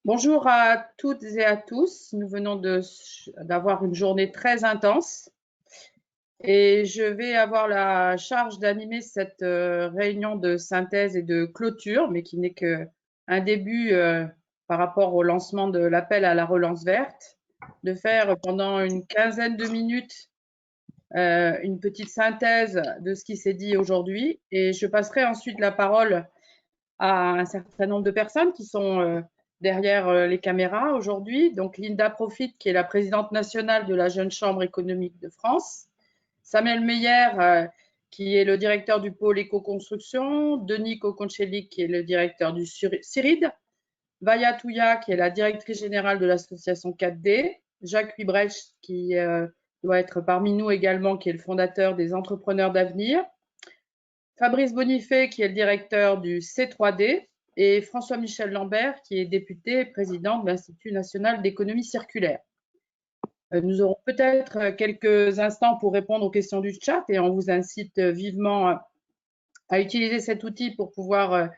Bonjour à toutes et à tous. Nous venons d'avoir une journée très intense et je vais avoir la charge d'animer cette réunion de synthèse et de clôture, mais qui n'est qu'un début par rapport au lancement de l'appel à la relance verte, de faire pendant une quinzaine de minutes une petite synthèse de ce qui s'est dit aujourd'hui et je passerai ensuite la parole à un certain nombre de personnes qui sont derrière les caméras aujourd'hui. Donc Linda Profit, qui est la présidente nationale de la Jeune Chambre économique de France, Samuel Meyer, qui est le directeur du pôle éco-construction, Denis Kokonchelik, qui est le directeur du CIRID, Vaya Touya, qui est la directrice générale de l'association 4D, Jacques Huybrecht, qui doit être parmi nous également, qui est le fondateur des Entrepreneurs d'avenir, Fabrice Bonifay, qui est le directeur du C3D, et François-Michel Lambert, qui est député et président de l'Institut national d'économie circulaire. Nous aurons peut-être quelques instants pour répondre aux questions du chat et on vous incite vivement à utiliser cet outil pour pouvoir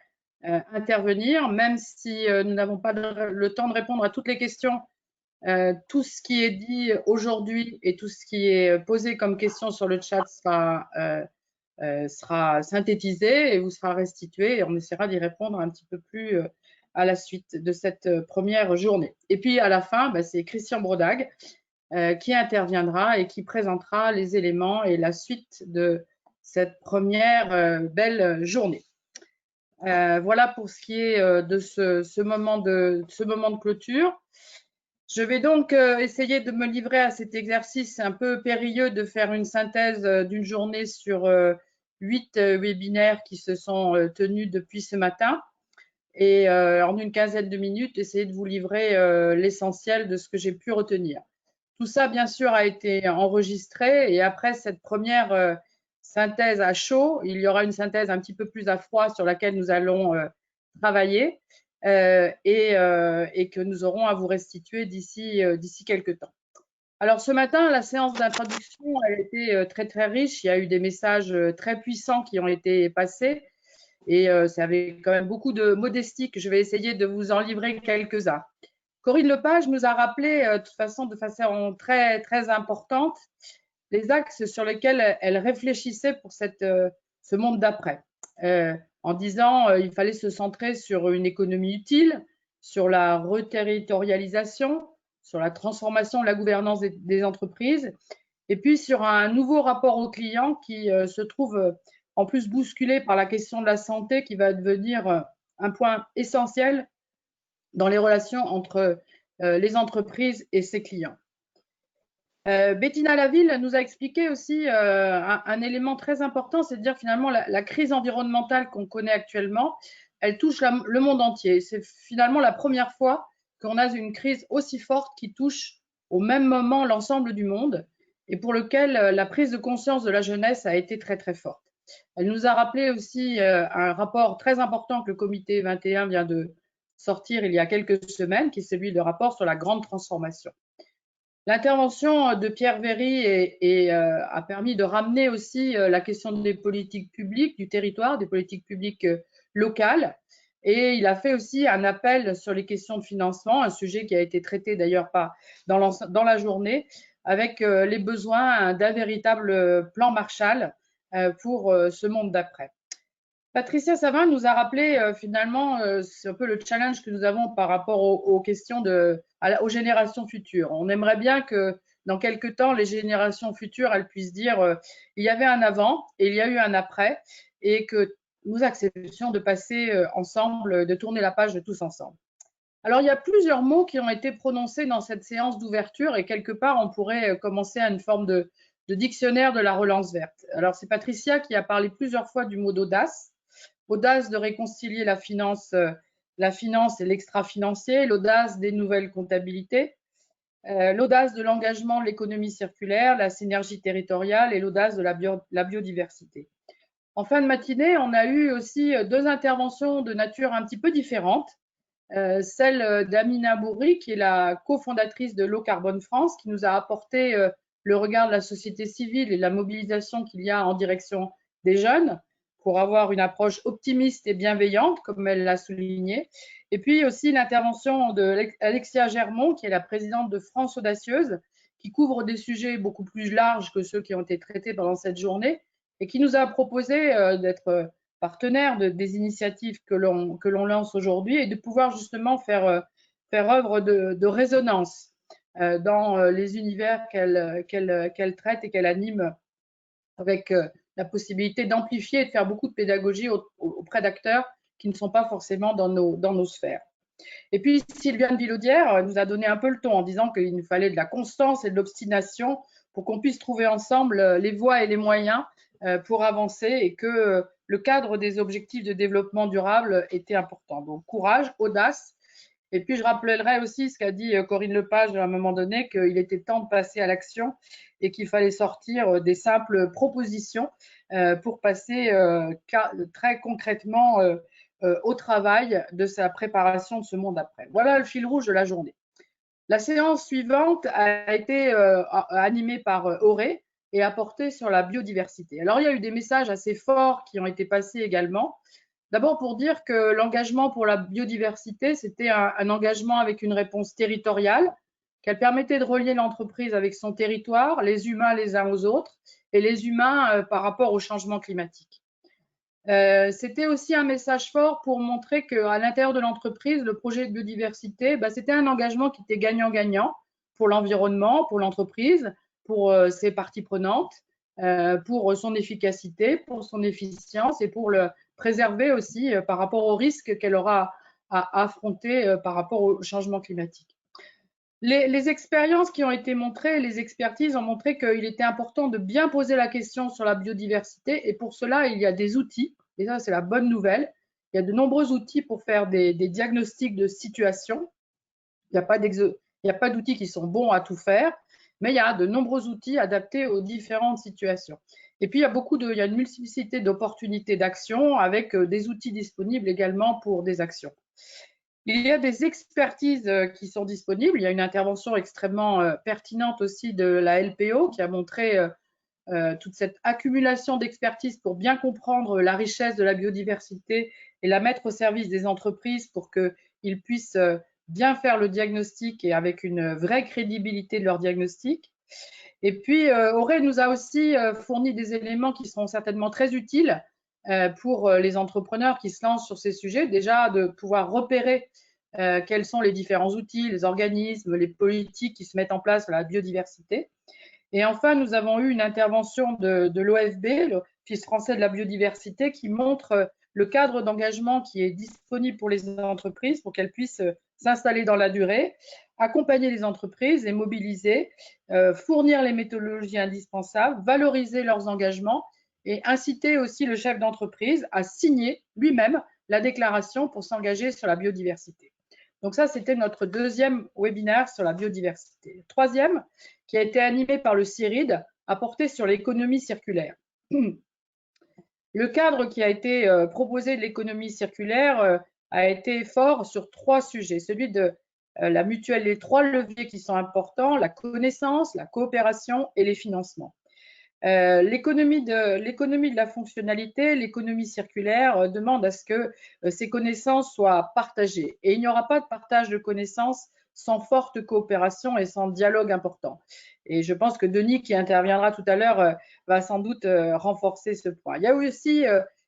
intervenir, même si nous n'avons pas le temps de répondre à toutes les questions. Tout ce qui est dit aujourd'hui et tout ce qui est posé comme question sur le chat sera synthétisé et vous sera restitué et on essaiera d'y répondre un petit peu plus à la suite de cette première journée. Et puis à la fin, c'est Christian Brodag qui interviendra et qui présentera les éléments et la suite de cette première belle journée. Voilà pour ce qui est de ce moment de clôture. Je vais donc essayer de me livrer à cet exercice un peu périlleux de faire une synthèse d'une journée sur 8 webinaires qui se sont tenus depuis ce matin et en une quinzaine de minutes, essayer de vous livrer l'essentiel de ce que j'ai pu retenir. Tout ça, bien sûr, a été enregistré et après cette première synthèse à chaud, il y aura une synthèse un petit peu plus à froid sur laquelle nous allons travailler et que nous aurons à vous restituer d'ici quelques temps. Alors ce matin, la séance d'introduction a été très très riche. Il y a eu des messages très puissants qui ont été passés et ça avait quand même beaucoup de modestie que je vais essayer de vous en livrer quelques-uns. Corinne Lepage nous a rappelé de façon très très importante les axes sur lesquels elle réfléchissait pour ce monde d'après, en disant il fallait se centrer sur une économie utile, sur la reterritorialisation, sur la transformation de la gouvernance des entreprises, et puis sur un nouveau rapport au client qui se trouve en plus bousculé par la question de la santé qui va devenir un point essentiel dans les relations entre les entreprises et ses clients. Bettina Laville nous a expliqué aussi un élément très important, c'est de dire finalement la crise environnementale qu'on connaît actuellement, elle touche le monde entier. C'est finalement la première fois qu'on a une crise aussi forte qui touche au même moment l'ensemble du monde et pour lequel la prise de conscience de la jeunesse a été très très forte. Elle nous a rappelé aussi un rapport très important que le comité 21 vient de sortir il y a quelques semaines, qui est celui de rapport sur la grande transformation. L'intervention de Pierre Véry a permis de ramener aussi la question des politiques publiques du territoire, des politiques publiques locales. Et il a fait aussi un appel sur les questions de financement, un sujet qui a été traité d'ailleurs dans la journée, avec les besoins d'un véritable plan Marshall pour ce monde d'après. Patricia Savin nous a rappelé finalement, c'est un peu le challenge que nous avons par rapport aux questions aux générations futures. On aimerait bien que dans quelques temps, les générations futures, elles puissent dire il y avait un avant et il y a eu un après et que nous acceptions de passer ensemble, de tourner la page de tous ensemble. Alors, il y a plusieurs mots qui ont été prononcés dans cette séance d'ouverture et quelque part, on pourrait commencer à une forme de dictionnaire de la relance verte. Alors, c'est Patricia qui a parlé plusieurs fois du mot d'audace. Audace de réconcilier la finance et l'extra-financier, l'audace des nouvelles comptabilités, l'audace de l'engagement de l'économie circulaire, la synergie territoriale et l'audace de la biodiversité. En fin de matinée, on a eu aussi deux interventions de nature un petit peu différente. Celle d'Amina Bourri, qui est la cofondatrice de Low Carbone France, qui nous a apporté le regard de la société civile et la mobilisation qu'il y a en direction des jeunes, pour avoir une approche optimiste et bienveillante, comme elle l'a souligné. Et puis aussi l'intervention d'Alexia Germont, qui est la présidente de France Audacieuse, qui couvre des sujets beaucoup plus larges que ceux qui ont été traités pendant cette journée et qui nous a proposé d'être partenaire des initiatives que l'on lance aujourd'hui et de pouvoir justement faire œuvre de résonance dans les univers qu'elle traite et qu'elle anime, avec la possibilité d'amplifier et de faire beaucoup de pédagogie auprès d'acteurs qui ne sont pas forcément dans nos sphères. Et puis Sylviane Villaudière nous a donné un peu le ton en disant qu'il nous fallait de la constance et de l'obstination pour qu'on puisse trouver ensemble les voies et les moyens pour avancer, et que le cadre des objectifs de développement durable était important. Donc courage, audace. Et puis je rappellerai aussi ce qu'a dit Corinne Lepage à un moment donné, qu'il était temps de passer à l'action et qu'il fallait sortir des simples propositions pour passer très concrètement au travail de sa préparation de ce monde après. Voilà le fil rouge de la journée. La séance suivante a été animée par Auré et a porté sur la biodiversité. Alors il y a eu des messages assez forts qui ont été passés également. D'abord pour dire que l'engagement pour la biodiversité, c'était un engagement avec une réponse territoriale, qu'elle permettait de relier l'entreprise avec son territoire, les humains les uns aux autres, et les humains par rapport au changement climatique. C'était aussi un message fort pour montrer qu'à l'intérieur de l'entreprise, le projet de biodiversité, c'était un engagement qui était gagnant-gagnant pour l'environnement, pour l'entreprise, pour ses parties prenantes, pour son efficacité, pour son efficience et pour le préserver aussi par rapport aux risques qu'elle aura à affronter par rapport au changement climatique. Les expériences qui ont été montrées, les expertises ont montré qu'il était important de bien poser la question sur la biodiversité, et pour cela, il y a des outils, et ça c'est la bonne nouvelle. Il y a de nombreux outils pour faire des diagnostics de situation. Il n'y a pas d'outils qui sont bons à tout faire, mais il y a de nombreux outils adaptés aux différentes situations. Et puis, il y a une multiplicité d'opportunités d'action avec des outils disponibles également pour des actions. Il y a des expertises qui sont disponibles. Il y a une intervention extrêmement pertinente aussi de la LPO qui a montré toute cette accumulation d'expertise pour bien comprendre la richesse de la biodiversité et la mettre au service des entreprises pour qu'ils puissent bien faire le diagnostic et avec une vraie crédibilité de leur diagnostic. Et puis, Auré nous a aussi fourni des éléments qui seront certainement très utiles pour les entrepreneurs qui se lancent sur ces sujets. Déjà, de pouvoir repérer quels sont les différents outils, les organismes, les politiques qui se mettent en place sur la biodiversité. Et enfin, nous avons eu une intervention de l'OFB, l'Office français de la biodiversité, qui montre le cadre d'engagement qui est disponible pour les entreprises pour qu'elles puissent s'installer dans la durée, accompagner les entreprises et mobiliser, fournir les méthodologies indispensables, valoriser leurs engagements et inciter aussi le chef d'entreprise à signer lui-même la déclaration pour s'engager sur la biodiversité. Donc ça, c'était notre deuxième webinaire sur la biodiversité. Le troisième, qui a été animé par le CIRID, a porté sur l'économie circulaire. Le cadre qui a été proposé de l'économie circulaire a été fort sur trois sujets. Celui de la mutuelle, les trois leviers qui sont importants, la connaissance, la coopération et les financements. L'économie de la fonctionnalité, l'économie circulaire demande à ce que ces connaissances soient partagées. Et il n'y aura pas de partage de connaissances sans forte coopération et sans dialogue important. Et je pense que Denis, qui interviendra tout à l'heure, va sans doute renforcer ce point. Il y a aussi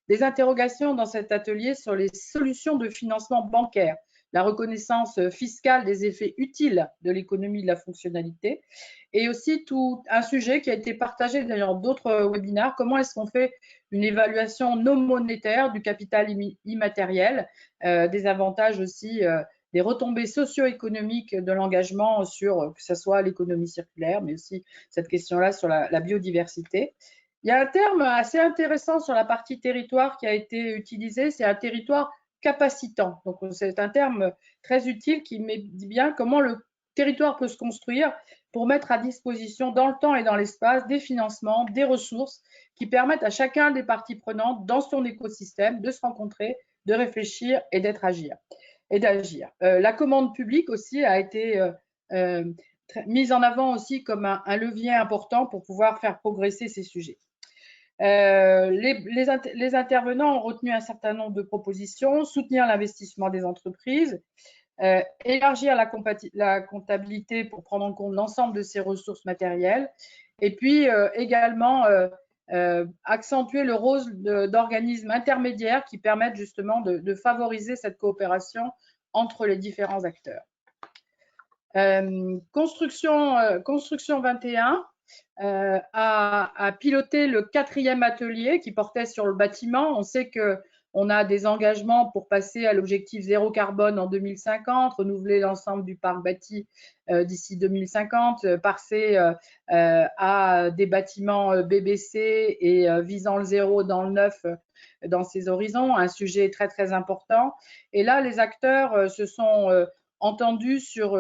des interrogations dans cet atelier sur les solutions de financement bancaire, la reconnaissance fiscale des effets utiles de l'économie de la fonctionnalité, et aussi tout un sujet qui a été partagé dans d'autres webinaires, comment est-ce qu'on fait une évaluation non monétaire du capital immatériel, des avantages aussi, des retombées socio-économiques de l'engagement sur, que ce soit l'économie circulaire, mais aussi cette question-là sur la biodiversité. Il y a un terme assez intéressant sur la partie territoire qui a été utilisé, c'est un territoire capacitant. Donc c'est un terme très utile qui dit bien comment le territoire peut se construire pour mettre à disposition dans le temps et dans l'espace des financements, des ressources qui permettent à chacun des parties prenantes dans son écosystème de se rencontrer, de réfléchir et d'agir. La commande publique aussi a été mise en avant aussi comme un levier important pour pouvoir faire progresser ces sujets. Les intervenants ont retenu un certain nombre de propositions: soutenir l'investissement des entreprises, élargir la comptabilité pour prendre en compte l'ensemble de ces ressources matérielles, et puis également accentuer le rôle d'organismes intermédiaires qui permettent justement de favoriser cette coopération entre les différents acteurs. Construction 21 a piloté le 4e atelier qui portait sur le bâtiment. On sait qu'on a des engagements pour passer à l'objectif zéro carbone en 2050, renouveler l'ensemble du parc bâti d'ici 2050, passer à des bâtiments BBC et visant le zéro dans le neuf dans ces horizons, un sujet très très important. Et là, les acteurs se sont entendus sur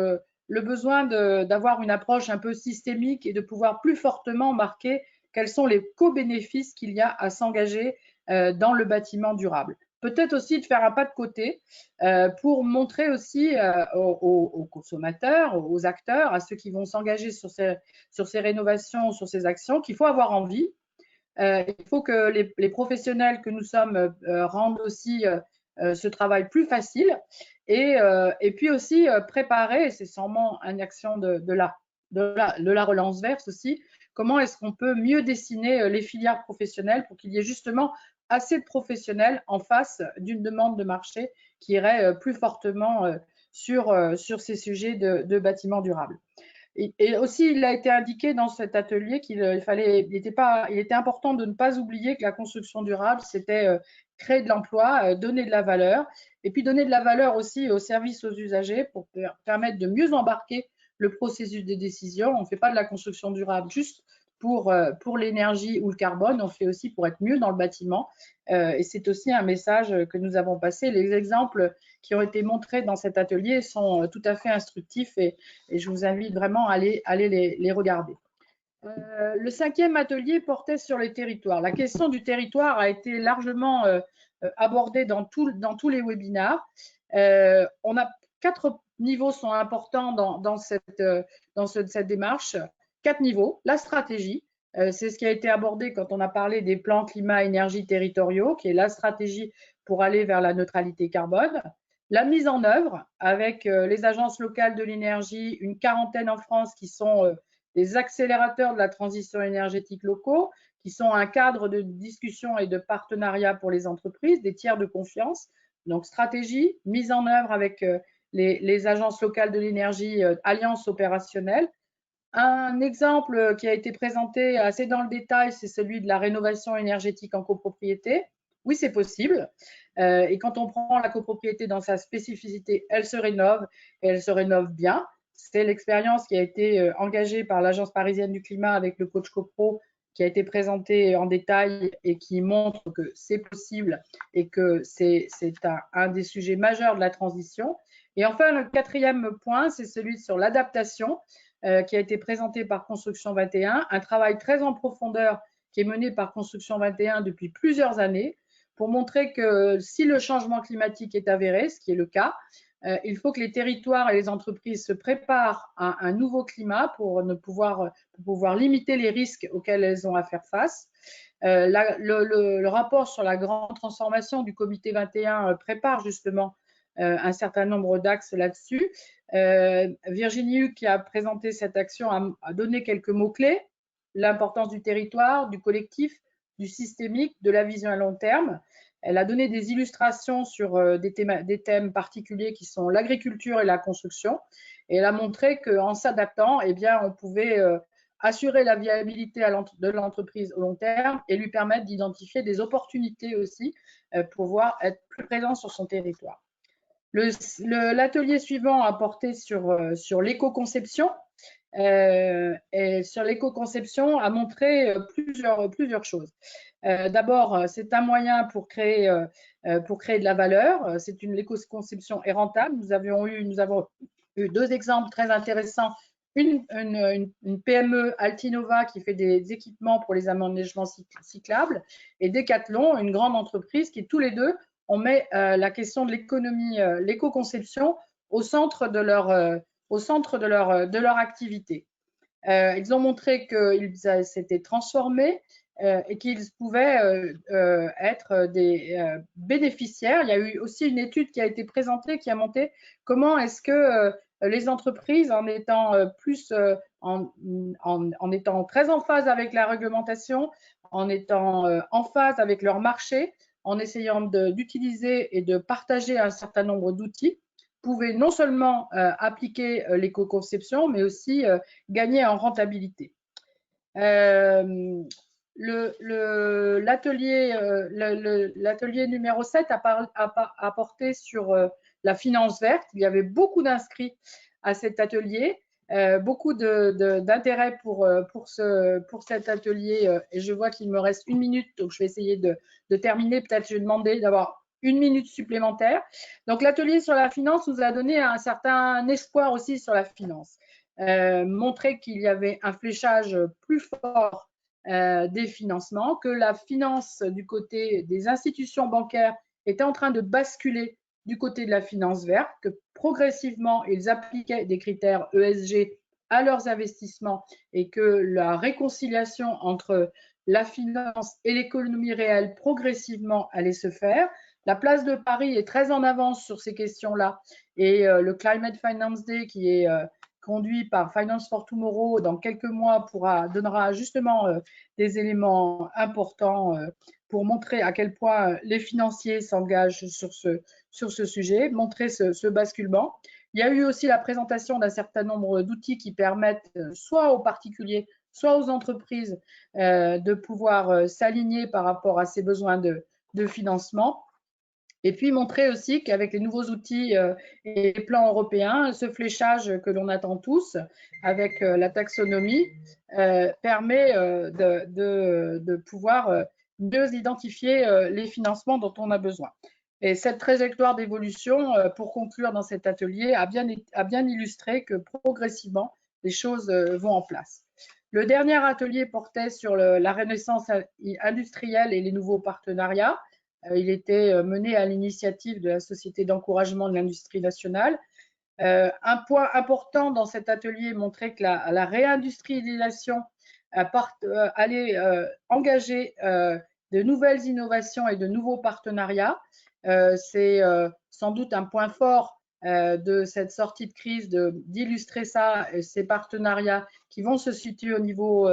le besoin d'avoir une approche un peu systémique et de pouvoir plus fortement marquer quels sont les co-bénéfices qu'il y a à s'engager dans le bâtiment durable. Peut-être aussi de faire un pas de côté pour montrer aussi aux consommateurs, aux acteurs, à ceux qui vont s'engager sur ces rénovations, sur ces actions, qu'il faut avoir envie. Il faut que les professionnels que nous sommes rendent aussi ce travail plus facile, et puis aussi préparer, c'est sûrement une action de la relance verte aussi, comment est-ce qu'on peut mieux dessiner les filières professionnelles pour qu'il y ait justement assez de professionnels en face d'une demande de marché qui irait plus fortement sur ces sujets de bâtiments durables. Et aussi, il a été indiqué dans cet atelier qu'il était important de ne pas oublier que la construction durable, c'était créer de l'emploi, donner de la valeur, et puis donner de la valeur aussi aux services aux usagers pour permettre de mieux embarquer le processus de décision. On ne fait pas de la construction durable juste pour l'énergie ou le carbone, on fait aussi pour être mieux dans le bâtiment. Et c'est aussi un message que nous avons passé. Les exemples qui ont été montrés dans cet atelier sont tout à fait instructifs, et je vous invite vraiment à aller les regarder. Le 5e atelier portait sur les territoires. La question du territoire a été largement abordée dans tous les webinaires. On a 4 niveaux sont importants dans cette démarche. 4 niveaux. La stratégie, c'est ce qui a été abordé quand on a parlé des plans climat-énergie territoriaux, qui est la stratégie pour aller vers la neutralité carbone. La mise en œuvre avec les agences locales de l'énergie, une quarantaine en France qui sont des accélérateurs de la transition énergétique locaux, qui sont un cadre de discussion et de partenariat pour les entreprises, des tiers de confiance. Donc stratégie, mise en œuvre avec les agences locales de l'énergie, alliance opérationnelle. Un exemple qui a été présenté assez dans le détail, c'est celui de la rénovation énergétique en copropriété. Oui, c'est possible. Et quand on prend la copropriété dans sa spécificité, elle se rénove, et elle se rénove bien. C'est l'expérience qui a été engagée par l'Agence parisienne du climat avec le coach CoPro, qui a été présenté en détail et qui montre que c'est possible et que c'est un des sujets majeurs de la transition. Et enfin, le 4e point, c'est celui sur l'adaptation, qui a été présenté par Construction 21, un travail très en profondeur qui est mené par Construction 21 depuis plusieurs années, pour montrer que si le changement climatique est avéré, ce qui est le cas, il faut que les territoires et les entreprises se préparent à un nouveau climat pour pouvoir limiter les risques auxquels elles ont à faire face. Le rapport sur la grande transformation du comité 21 prépare justement un certain nombre d'axes là-dessus. Virginie Huc, qui a présenté cette action, a donné quelques mots-clés: l'importance du territoire, du collectif, du systémique, de la vision à long terme. Elle a donné des illustrations sur des thèmes particuliers qui sont l'agriculture et la construction. Et elle a montré qu'en s'adaptant, eh bien, on pouvait assurer la viabilité de l'entreprise au long terme et lui permettre d'identifier des opportunités aussi pour pouvoir être plus présent sur son territoire. L'atelier suivant a porté sur l'éco-conception. Et sur l'éco-conception a montré plusieurs choses. D'abord, c'est un moyen pour créer de la valeur. C'est l'éco-conception est rentable. Nous avons eu 2 exemples très intéressants. Une PME, Altinova, qui fait des équipements pour les aménagements cyclables, et Decathlon, une grande entreprise qui, tous les deux, on met la question de l'économie, l'éco-conception au centre de leur activité. Ils ont montré qu'ils s'étaient transformés, et qu'ils pouvaient être des bénéficiaires. Il y a eu aussi une étude qui a été présentée qui a montré comment est-ce que les entreprises, en étant en étant très en phase avec la réglementation, en étant en phase avec leur marché, en essayant d'utiliser et de partager un certain nombre d'outils, pouvaient non seulement appliquer l'éco-conception, mais aussi gagner en rentabilité. L'atelier numéro 7 a porté sur la finance verte. Il y avait beaucoup d'inscrits à cet atelier, beaucoup d'intérêt pour cet atelier. Et je vois qu'il me reste 1 minute, donc je vais essayer de terminer. Peut-être je vais demander d'avoir 1 minute supplémentaire. Donc l'atelier sur la finance nous a donné un certain espoir aussi sur la finance. Montrer qu'il y avait un fléchage plus fort des financements, que la finance du côté des institutions bancaires était en train de basculer du côté de la finance verte, que progressivement ils appliquaient des critères ESG à leurs investissements et que la réconciliation entre la finance et l'économie réelle progressivement allait se faire. La place de Paris est très en avance sur ces questions-là et le Climate Finance Day qui est conduit par Finance for Tomorrow dans quelques mois donnera justement des éléments importants pour montrer à quel point les financiers s'engagent sur ce sujet, montrer ce basculement. Il y a eu aussi la présentation d'un certain nombre d'outils qui permettent soit aux particuliers, soit aux entreprises de pouvoir s'aligner par rapport à ces besoins de financement. Et puis montrer aussi qu'avec les nouveaux outils et les plans européens, ce fléchage que l'on attend tous avec la taxonomie permet de pouvoir mieux identifier les financements dont on a besoin. Et cette trajectoire d'évolution, pour conclure dans cet atelier, a bien illustré que progressivement, les choses vont en place. Le dernier atelier portait sur la renaissance industrielle et les nouveaux partenariats. Il était mené à l'initiative de la Société d'encouragement de l'industrie nationale. Un point important dans cet atelier montrait que la réindustrialisation allait engager de nouvelles innovations et de nouveaux partenariats. C'est sans doute un point fort de cette sortie de crise d'illustrer ça, ces partenariats qui vont se situer au niveau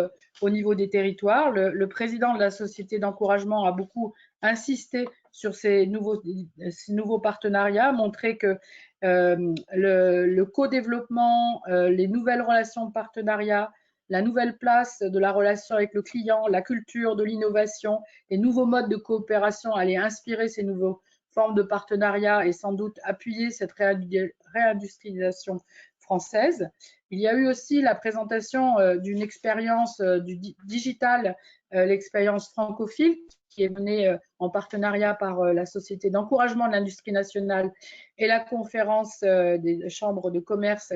des territoires. Le président de la Société d'encouragement a beaucoup insisté sur ces nouveaux partenariats, montrer que le co-développement, les nouvelles relations de partenariat, la nouvelle place de la relation avec le client, la culture de l'innovation, les nouveaux modes de coopération allaient inspirer ces nouvelles formes de partenariat et sans doute appuyer cette réindustrialisation française. Il y a eu aussi la présentation d'une expérience du digital, l'expérience francophile, qui est menée en partenariat par la Société d'encouragement de l'industrie nationale et la conférence des chambres de commerce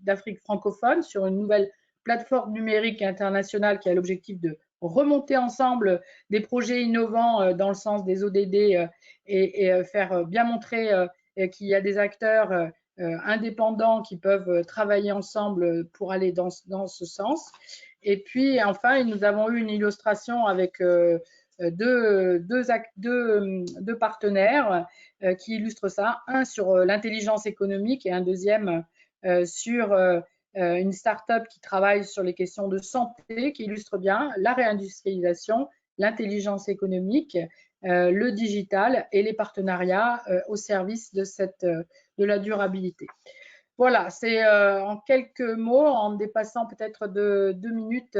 d'Afrique francophone sur une nouvelle plateforme numérique internationale qui a l'objectif de remonter ensemble des projets innovants dans le sens des ODD et faire bien montrer qu'il y a des acteurs indépendants qui peuvent travailler ensemble pour aller dans ce sens. Et puis enfin, nous avons eu une illustration avec deux partenaires qui illustrent ça, un sur l'intelligence économique et un deuxième sur une start-up qui travaille sur les questions de santé, qui illustre bien la réindustrialisation, l'intelligence économique, le digital et les partenariats au service de la durabilité. Voilà, c'est en quelques mots, en dépassant peut-être de 2 minutes,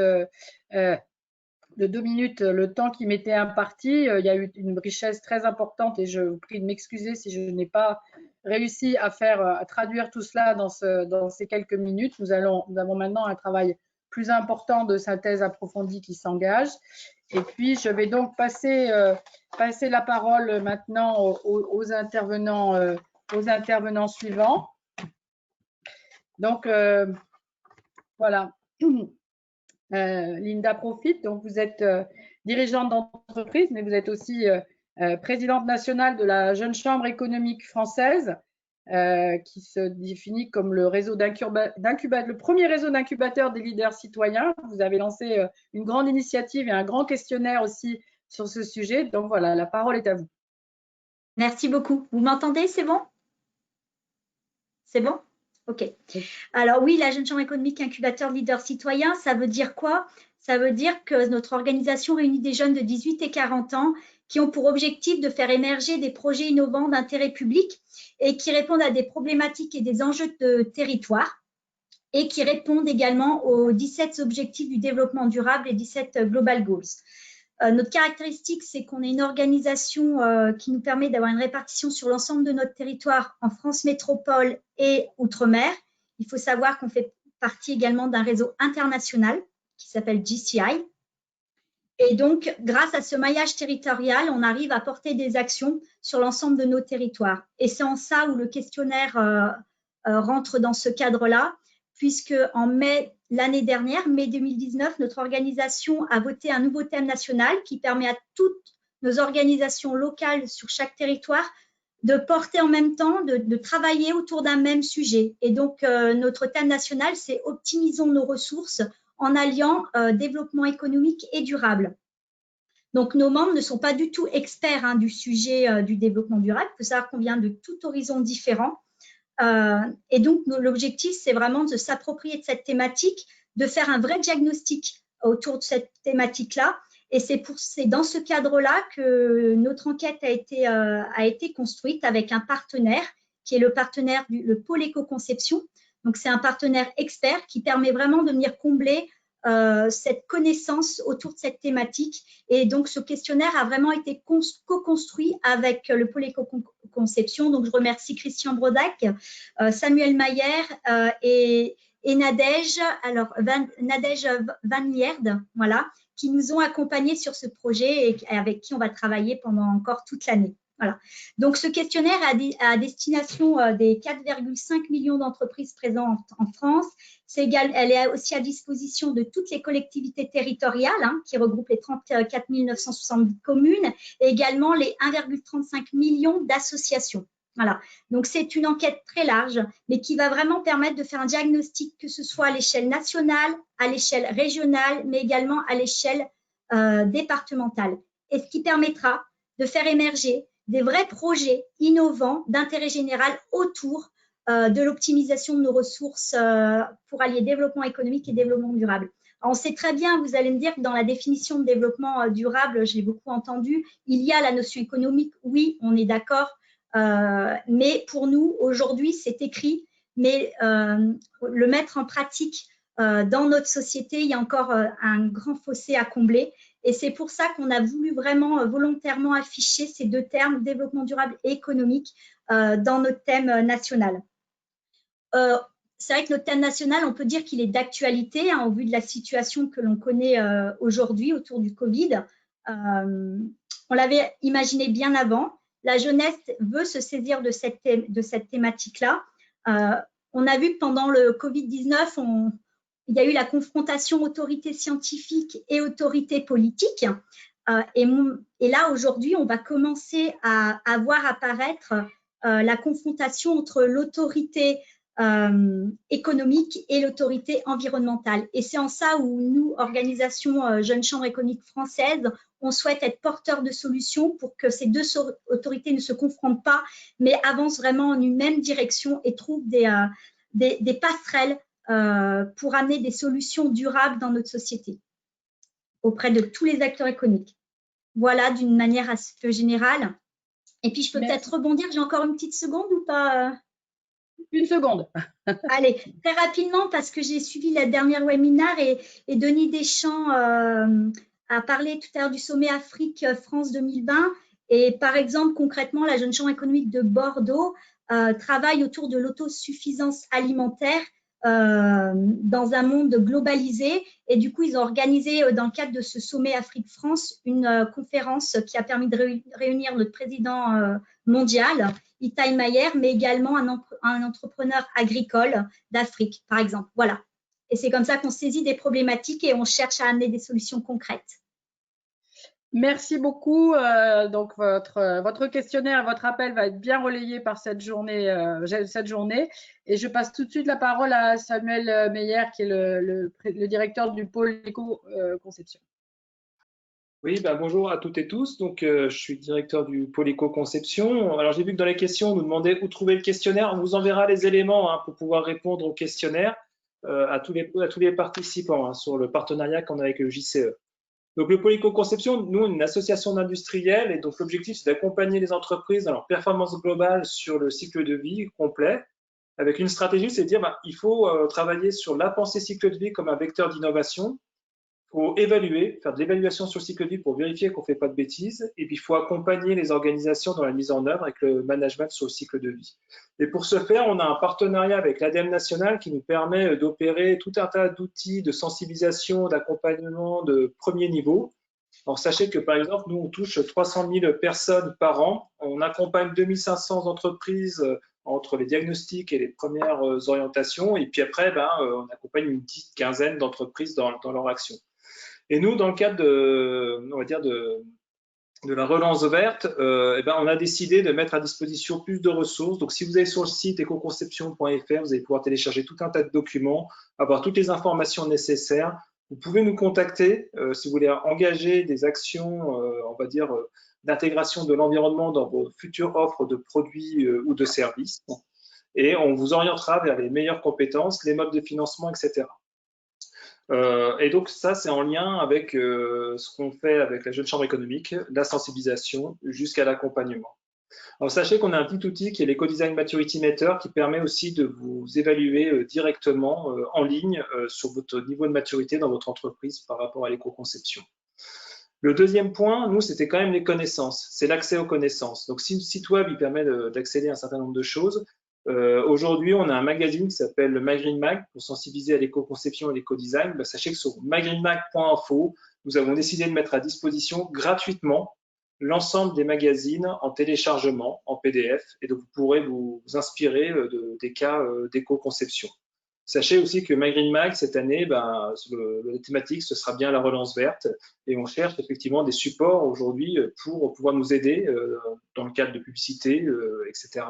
le temps qui m'était imparti. Il y a eu une richesse très importante et je vous prie de m'excuser si je n'ai pas réussi à traduire tout cela dans ces quelques minutes. Nous avons maintenant un travail plus important de synthèse approfondie qui s'engage. Et puis, je vais donc passer la parole maintenant aux intervenants suivants. Donc, voilà. Linda Profit, donc vous êtes dirigeante d'entreprise, mais vous êtes aussi présidente nationale de la Jeune Chambre économique française. qui se définit comme le le premier réseau d'incubateurs des leaders citoyens. Vous avez lancé une grande initiative et un grand questionnaire aussi sur ce sujet. Donc voilà, la parole est à vous. Merci beaucoup. Vous m'entendez? C'est bon? C'est bon? OK. Alors oui, la Jeune Chambre économique incubateur leader citoyen, ça veut dire quoi? Ça veut dire que notre organisation réunit des jeunes de 18 et 40 ans qui ont pour objectif de faire émerger des projets innovants d'intérêt public et qui répondent à des problématiques et des enjeux de territoire et qui répondent également aux 17 objectifs du développement durable et 17 Global Goals. Notre caractéristique, c'est qu'on est une organisation qui nous permet d'avoir une répartition sur l'ensemble de notre territoire en France métropole et outre-mer. Il faut savoir qu'on fait partie également d'un réseau international qui s'appelle GCI. Et donc, grâce à ce maillage territorial, on arrive à porter des actions sur l'ensemble de nos territoires. Et c'est en ça où le questionnaire rentre dans ce cadre-là, puisque en mai l'année dernière, mai 2019, notre organisation a voté un nouveau thème national qui permet à toutes nos organisations locales sur chaque territoire de porter en même temps, de travailler autour d'un même sujet. Et donc, notre thème national, c'est « Optimisons nos ressources en alliant développement économique et durable ». Donc, nos membres ne sont pas du tout experts du sujet du développement durable. Il faut savoir qu'on vient de tout horizon différent. Et donc, l'objectif, c'est vraiment de s'approprier de cette thématique, de faire un vrai diagnostic autour de cette thématique-là. Et c'est dans ce cadre-là que notre enquête a été construite avec un partenaire, qui est le partenaire le pôle éco-conception. Donc, c'est un partenaire expert qui permet vraiment de venir combler cette connaissance autour de cette thématique. Et donc, ce questionnaire a vraiment été co-construit avec le pôle éco-conception. Donc, je remercie Christian Brodac, Samuel Mayer et Nadège, Nadège Van Lierde, voilà, qui nous ont accompagnés sur ce projet et avec qui on va travailler pendant encore toute l'année. Voilà. Donc, ce questionnaire à destination des 4,5 millions d'entreprises présentes en France. Elle est aussi à disposition de toutes les collectivités territoriales qui regroupent les 34 970 communes et également les 1,35 millions d'associations. Voilà. Donc, c'est une enquête très large, mais qui va vraiment permettre de faire un diagnostic, que ce soit à l'échelle nationale, à l'échelle régionale, mais également à l'échelle départementale. Et ce qui permettra de faire émerger des vrais projets innovants d'intérêt général autour de l'optimisation de nos ressources pour allier développement économique et développement durable. Alors, on sait très bien, vous allez me dire que dans la définition de développement durable, j'ai beaucoup entendu, il y a la notion économique, oui, on est d'accord, mais pour nous, aujourd'hui, c'est écrit, mais le mettre en pratique dans notre société, il y a encore un grand fossé à combler. Et c'est pour ça qu'on a voulu vraiment volontairement afficher ces deux termes, développement durable et économique, dans notre thème national. C'est vrai que notre thème national, on peut dire qu'il est d'actualité au vu de la situation que l'on connaît aujourd'hui autour du Covid. On l'avait imaginé bien avant. La jeunesse veut se saisir de cette thématique-là. On a vu que pendant le Covid-19, il y a eu la confrontation autorité scientifique et autorité politique. Et là, aujourd'hui, on va commencer à voir apparaître la confrontation entre l'autorité économique et l'autorité environnementale. Et c'est en ça où nous, organisation Jeune Chambre économique française, on souhaite être porteurs de solutions pour que ces deux autorités ne se confrontent pas, mais avancent vraiment en une même direction et trouvent des passerelles pour amener des solutions durables dans notre société auprès de tous les acteurs économiques. Voilà, d'une manière assez peu générale. Et puis, je peux peut-être rebondir, j'ai encore une petite seconde ou pas? Une seconde. Allez, très rapidement, parce que j'ai suivi la dernière webinaire et Denis Deschamps a parlé tout à l'heure du sommet Afrique-France 2020. Et par exemple, concrètement, la Jeune Chambre économique de Bordeaux travaille autour de l'autosuffisance alimentaire dans un monde globalisé. Et du coup, ils ont organisé, dans le cadre de ce sommet Afrique-France, une conférence qui a permis de réunir notre président mondial, Itai Mayer, mais également un entrepreneur agricole d'Afrique, par exemple. Voilà. Et c'est comme ça qu'on saisit des problématiques et on cherche à amener des solutions concrètes. Merci beaucoup. Donc votre questionnaire, votre appel va être bien relayé par cette journée. Et je passe tout de suite la parole à Samuel Meyer, qui est le directeur du pôle éco-conception. Oui, bonjour à toutes et tous. Donc, je suis directeur du pôle éco-conception. Alors, j'ai vu que dans les questions, on nous demandait où trouver le questionnaire. On vous enverra les éléments pour pouvoir répondre au questionnaire à tous les participants sur le partenariat qu'on a avec le JCE. Donc, le pôle éco-conception, nous, on est une association d'industriels et donc l'objectif, c'est d'accompagner les entreprises dans leur performance globale sur le cycle de vie complet. Avec une stratégie, c'est de dire il faut travailler sur la pensée cycle de vie comme un vecteur d'innovation. Il faut évaluer, faire de l'évaluation sur le cycle de vie pour vérifier qu'on ne fait pas de bêtises. Et puis, il faut accompagner les organisations dans la mise en œuvre avec le management sur le cycle de vie. Et pour ce faire, on a un partenariat avec l'ADEME national qui nous permet d'opérer tout un tas d'outils de sensibilisation, d'accompagnement de premier niveau. Alors, sachez que, par exemple, nous, on touche 300 000 personnes par an. On accompagne 2500 entreprises entre les diagnostics et les premières orientations. Et puis après, on accompagne une quinzaine d'entreprises dans leur action. Et nous, dans le cadre on va dire de la relance verte, on a décidé de mettre à disposition plus de ressources. Donc, si vous allez sur le site ecoconception.fr, vous allez pouvoir télécharger tout un tas de documents, avoir toutes les informations nécessaires. Vous pouvez nous contacter si vous voulez engager des actions, on va dire, d'intégration de l'environnement dans vos futures offres de produits ou de services. Et on vous orientera vers les meilleures compétences, les modes de financement, etc. Et donc ça, c'est en lien avec ce qu'on fait avec la Jeune Chambre économique, la sensibilisation jusqu'à l'accompagnement. Alors sachez qu'on a un petit outil qui est l'Eco-Design Maturity Meter qui permet aussi de vous évaluer directement en ligne sur votre niveau de maturité dans votre entreprise par rapport à l'éco-conception. Le deuxième point, nous, c'était quand même les connaissances. C'est l'accès aux connaissances. Donc si le site web il permet d'accéder à un certain nombre de choses, aujourd'hui, on a un magazine qui s'appelle le MyGreen Mag pour sensibiliser à l'éco-conception et l'éco-design. Sachez que sur mygreenmag.info, nous avons décidé de mettre à disposition gratuitement l'ensemble des magazines en téléchargement, en PDF, et donc vous pourrez vous inspirer des cas d'éco-conception. Sachez aussi que MyGreenMag, cette année, la thématique, ce sera bien la relance verte, et on cherche effectivement des supports aujourd'hui pour pouvoir nous aider dans le cadre de publicité, etc.,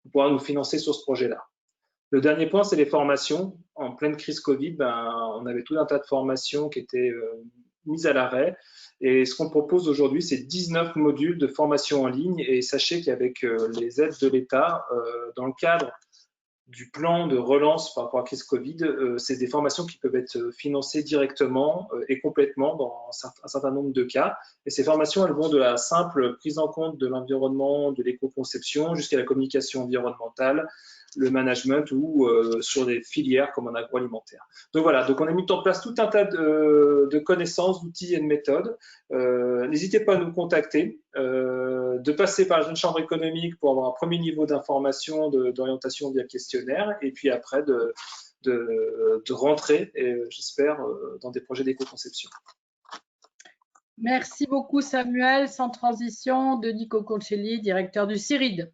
pour pouvoir nous financer sur ce projet-là. Le dernier point, c'est les formations. En pleine crise Covid, on avait tout un tas de formations qui étaient mises à l'arrêt. Et ce qu'on propose aujourd'hui, c'est 19 modules de formation en ligne. Et sachez qu'avec les aides de l'État, dans le cadre du plan de relance par rapport à la crise Covid, c'est des formations qui peuvent être financées directement et complètement dans un certain nombre de cas. Et ces formations, elles vont de la simple prise en compte de l'environnement, de l'éco-conception, jusqu'à la communication environnementale, le management ou sur des filières comme en agroalimentaire. Donc voilà, donc on a mis en place tout un tas de connaissances, d'outils et de méthodes. N'hésitez pas à nous contacter, de passer par la Jeune Chambre économique pour avoir un premier niveau d'information, d'orientation via questionnaire, et puis après de rentrer, j'espère, dans des projets d'éco-conception. Merci beaucoup Samuel. Sans transition, Denis Coconcelli, directeur du CIRID.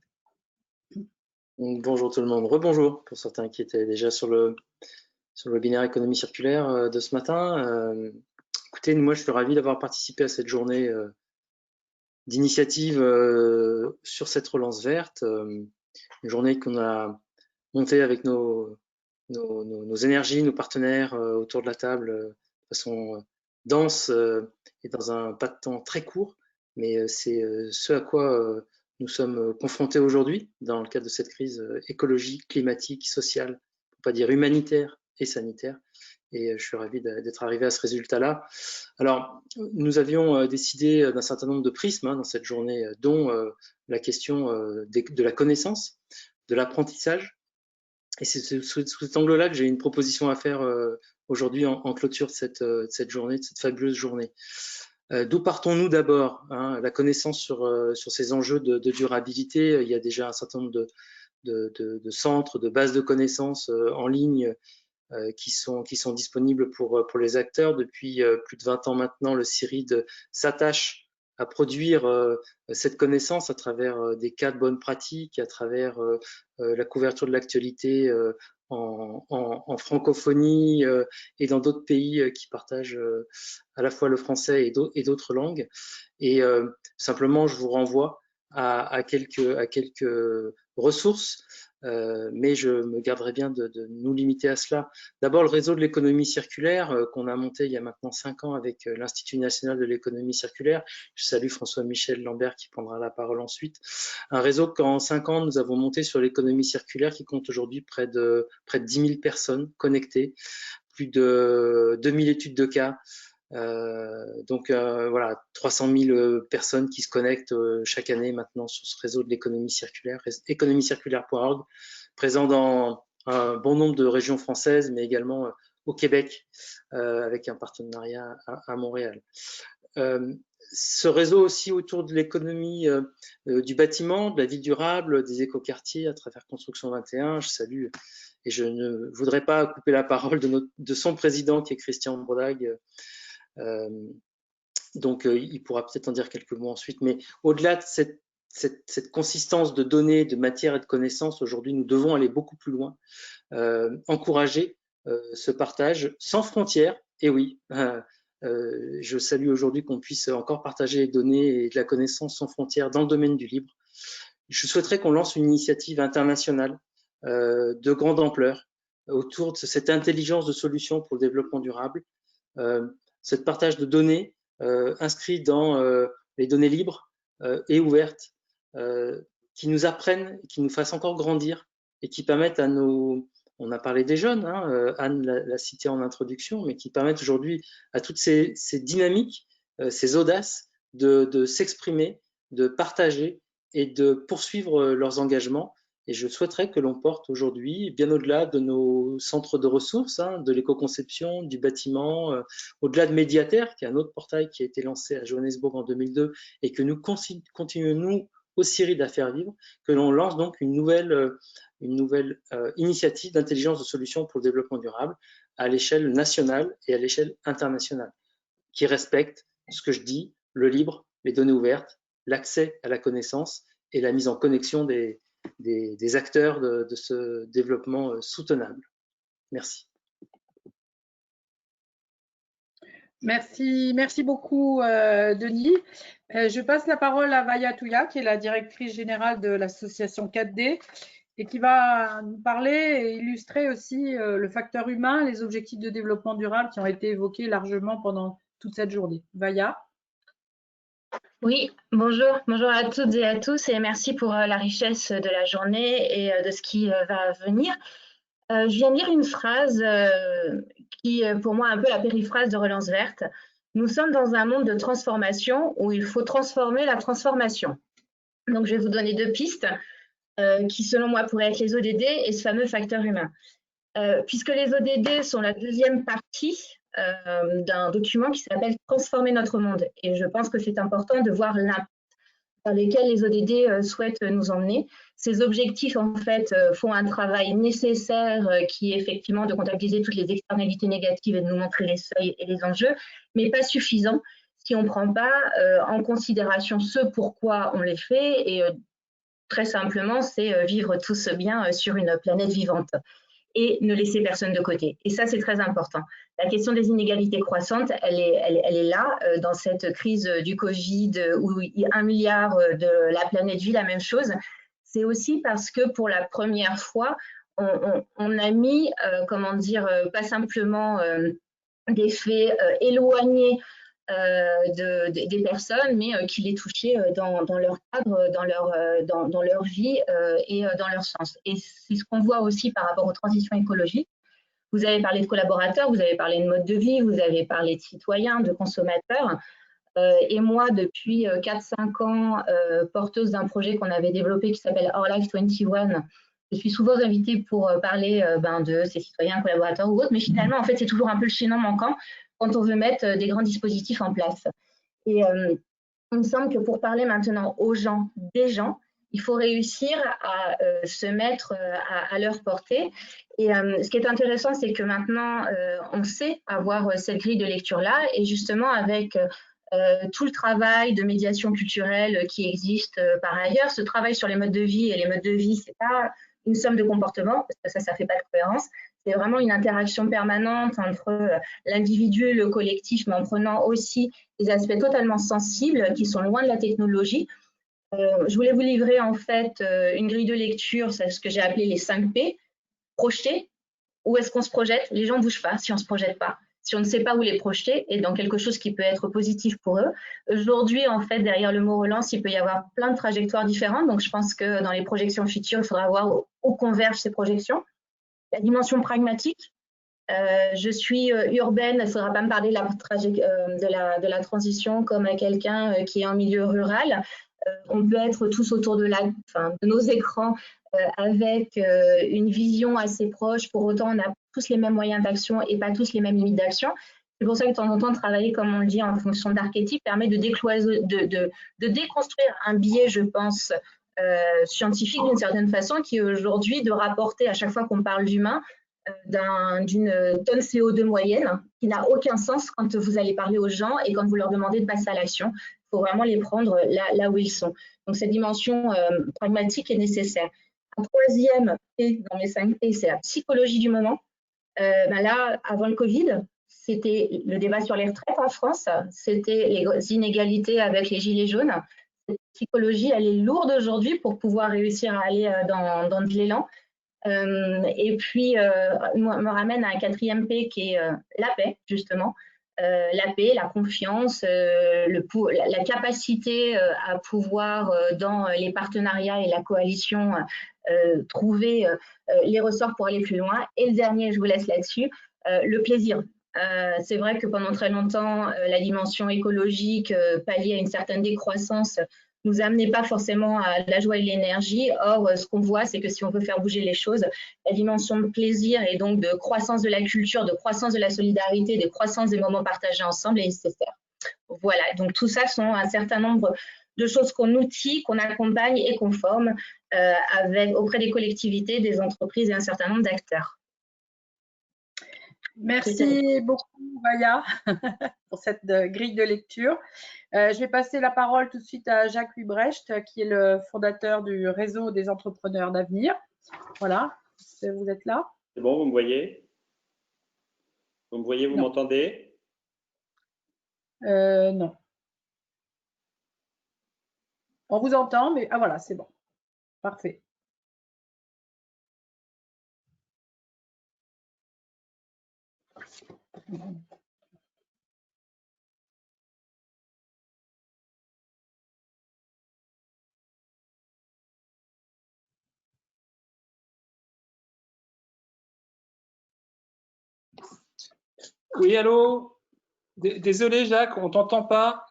Bonjour tout le monde, rebonjour pour certains qui étaient déjà sur le webinaire économie circulaire de ce matin. Écoutez, moi je suis ravi d'avoir participé à cette journée d'initiative sur cette relance verte, une journée qu'on a montée avec nos énergies, nos partenaires autour de la table de façon dense et dans un pas de temps très court, mais c'est ce à quoi nous sommes confrontés aujourd'hui dans le cadre de cette crise écologique, climatique, sociale, pour pas dire humanitaire et sanitaire. Et je suis ravi d'être arrivé à ce résultat-là. Alors, nous avions décidé d'un certain nombre de prismes dans cette journée, dont la question de la connaissance, de l'apprentissage. Et c'est sous cet angle-là que j'ai une proposition à faire aujourd'hui en clôture de cette journée, de cette fabuleuse journée. D'où partons-nous d'abord, la connaissance sur ces enjeux de durabilité. Il y a déjà un certain nombre de centres, de bases de connaissances en ligne qui sont disponibles pour les acteurs. Depuis plus de 20 ans maintenant, le CIRID s'attache à produire cette connaissance à travers des cas de bonnes pratiques, à travers la couverture de l'actualité en francophonie et dans d'autres pays qui partagent à la fois le français et d'autres langues. Et simplement, je vous renvoie à quelques ressources, mais je me garderai bien de nous limiter à cela. D'abord, le réseau de l'économie circulaire qu'on a monté il y a maintenant 5 ans avec l'Institut national de l'économie circulaire. Je salue François-Michel Lambert qui prendra la parole ensuite. Un réseau qu'en 5 ans, nous avons monté sur l'économie circulaire qui compte aujourd'hui près de 10 000 personnes connectées, plus de 2000 études de cas. Donc voilà, 300 000 personnes qui se connectent chaque année maintenant sur ce réseau de l'économie circulaire, économiecirculaire.org, présent dans un bon nombre de régions françaises, mais également au Québec, avec un partenariat à Montréal. Ce réseau aussi autour de l'économie du bâtiment, de la ville durable, des écoquartiers à travers Construction 21, je salue, et je ne voudrais pas couper la parole de son président qui est Christian Brodag. Donc il pourra peut-être en dire quelques mots ensuite, mais au-delà de cette consistance de données, de matière et de connaissances, aujourd'hui nous devons aller beaucoup plus loin, encourager ce partage sans frontières. Et oui, je salue aujourd'hui qu'on puisse encore partager les données et de la connaissance sans frontières dans le domaine du libre. Je souhaiterais qu'on lance une initiative internationale de grande ampleur autour de cette intelligence de solutions pour le développement durable, ce partage de données inscrit dans les données libres et ouvertes qui nous apprennent, qui nous fassent encore grandir et qui permettent à nos... On a parlé des jeunes, hein, Anne l'a cité en introduction, mais qui permettent aujourd'hui à toutes ces dynamiques, ces audaces de s'exprimer, de partager et de poursuivre leurs engagements. Et je souhaiterais que l'on porte aujourd'hui, bien au-delà de nos centres de ressources, hein, de l'éco-conception, du bâtiment, au-delà de Médiataire, qui est un autre portail qui a été lancé à Johannesburg en 2002 et que nous continuons, nous, au CIRID à faire vivre, que l'on lance donc une nouvelle initiative d'intelligence de solutions pour le développement durable à l'échelle nationale et à l'échelle internationale, qui respecte ce que je dis, le libre, les données ouvertes, l'accès à la connaissance et la mise en connexion des acteurs de ce développement soutenable. Merci. Merci beaucoup, Denis. Je passe la parole à Vaya Touya, qui est la directrice générale de l'association 4D et qui va nous parler et illustrer aussi le facteur humain, les objectifs de développement durable qui ont été évoqués largement pendant toute cette journée. Vaya. Oui, bonjour à toutes et à tous et merci pour la richesse de la journée et de ce qui va venir. Je viens de lire une phrase qui est pour moi un peu la périphrase de Relance Verte. Nous sommes dans un monde de transformation où il faut transformer la transformation. Donc je vais vous donner 2 pistes qui selon moi pourraient être les ODD et ce fameux facteur humain. Puisque les ODD sont la deuxième partie d'un document qui s'appelle « Transformer notre monde ». Et je pense que c'est important de voir l'impact dans lesquels les ODD souhaitent nous emmener. Ces objectifs, en fait, font un travail nécessaire qui est effectivement de comptabiliser toutes les externalités négatives et de nous montrer les seuils et les enjeux, mais pas suffisant si on ne prend pas en considération ce pourquoi on les fait. Et très simplement, c'est vivre tous bien sur une planète vivante et ne laisser personne de côté. Et ça, c'est très important. La question des inégalités croissantes, elle est là, dans cette crise du Covid, où 1 milliard de la planète vit la même chose. C'est aussi parce que pour la première fois, on a mis, comment dire, pas simplement des faits éloignés des personnes, mais qui les touchaient dans leur cadre, dans leur vie et dans leur sens. Et c'est ce qu'on voit aussi par rapport aux transitions écologiques. Vous avez parlé de collaborateurs, vous avez parlé de mode de vie, vous avez parlé de citoyens, de consommateurs. Et moi, depuis 4-5 ans, porteuse d'un projet qu'on avait développé qui s'appelle Our Life 21, je suis souvent invitée pour parler de ces citoyens, collaborateurs ou autres, mais finalement, en fait, c'est toujours un peu le chaînon manquant quand on veut mettre des grands dispositifs en place. Et il me semble que pour parler maintenant aux gens, des gens, il faut réussir à se mettre à leur portée. Et ce qui est intéressant, c'est que maintenant, on sait avoir cette grille de lecture-là. Et justement, avec tout le travail de médiation culturelle qui existe par ailleurs. Ce travail sur les modes de vie, et les modes de vie, c'est pas une somme de comportements, parce que ça fait pas de cohérence. C'est vraiment une interaction permanente entre l'individu et le collectif, mais en prenant aussi des aspects totalement sensibles qui sont loin de la technologie. Je voulais vous livrer en fait une grille de lecture, c'est ce que j'ai appelé les 5 P. Projeter, où est-ce qu'on se projette? Les gens ne bougent pas si on ne se projette pas. Si on ne sait pas où les projeter et dans quelque chose qui peut être positif pour eux. Aujourd'hui, en fait, derrière le mot relance, il peut y avoir plein de trajectoires différentes. Donc, je pense que dans les projections futures, il faudra voir où convergent ces projections. La dimension pragmatique. Je suis urbaine, il ne faudra pas me parler de la transition comme quelqu'un qui est en milieu rural. On peut être tous autour de nos écrans avec une vision assez proche. Pour autant, on n'a tous les mêmes moyens d'action et pas tous les mêmes limites d'action. C'est pour ça que de temps en temps, travailler, comme on le dit, en fonction d'archétypes permet de déconstruire un biais, je pense, scientifique d'une certaine façon, qui est aujourd'hui de rapporter à chaque fois qu'on parle d'humain d'une tonne CO2 moyenne, qui n'a aucun sens quand vous allez parler aux gens et quand vous leur demandez de passer à l'action. Il faut vraiment les prendre là où ils sont. Donc, cette dimension pragmatique est nécessaire. Un troisième P dans mes 5 P, c'est la psychologie du moment. Là, avant le Covid, c'était le débat sur les retraites en France, c'était les inégalités avec les gilets jaunes. Cette psychologie, elle est lourde aujourd'hui pour pouvoir réussir à aller dans de l'élan. Et puis, me ramène à un 4e P qui est la paix, justement. La paix, la confiance, la capacité à pouvoir, dans les partenariats et la coalition, trouver les ressorts pour aller plus loin. Et le dernier, je vous laisse là-dessus, le plaisir. C'est vrai que pendant très longtemps, la dimension écologique palliée à une certaine décroissance nous amenait pas forcément à de la joie et de l'énergie. Or, ce qu'on voit, c'est que si on veut faire bouger les choses, la dimension de plaisir et donc de croissance de la culture, de croissance de la solidarité, de croissance des moments partagés ensemble est nécessaire. Voilà, donc tout ça sont un certain nombre de choses qu'on outille, qu'on accompagne et qu'on forme auprès des collectivités, des entreprises et un certain nombre d'acteurs. Merci beaucoup, Maya, pour cette grille de lecture. Je vais passer la parole tout de suite à Jacques Hubrecht, qui est le fondateur du réseau des entrepreneurs d'avenir. Voilà, vous êtes là? C'est bon, vous me voyez? Vous me voyez, vous m'entendez? Non. On vous entend, mais ah voilà, c'est bon. Parfait. Oui, allô? Désolé, Jacques, on t'entend pas.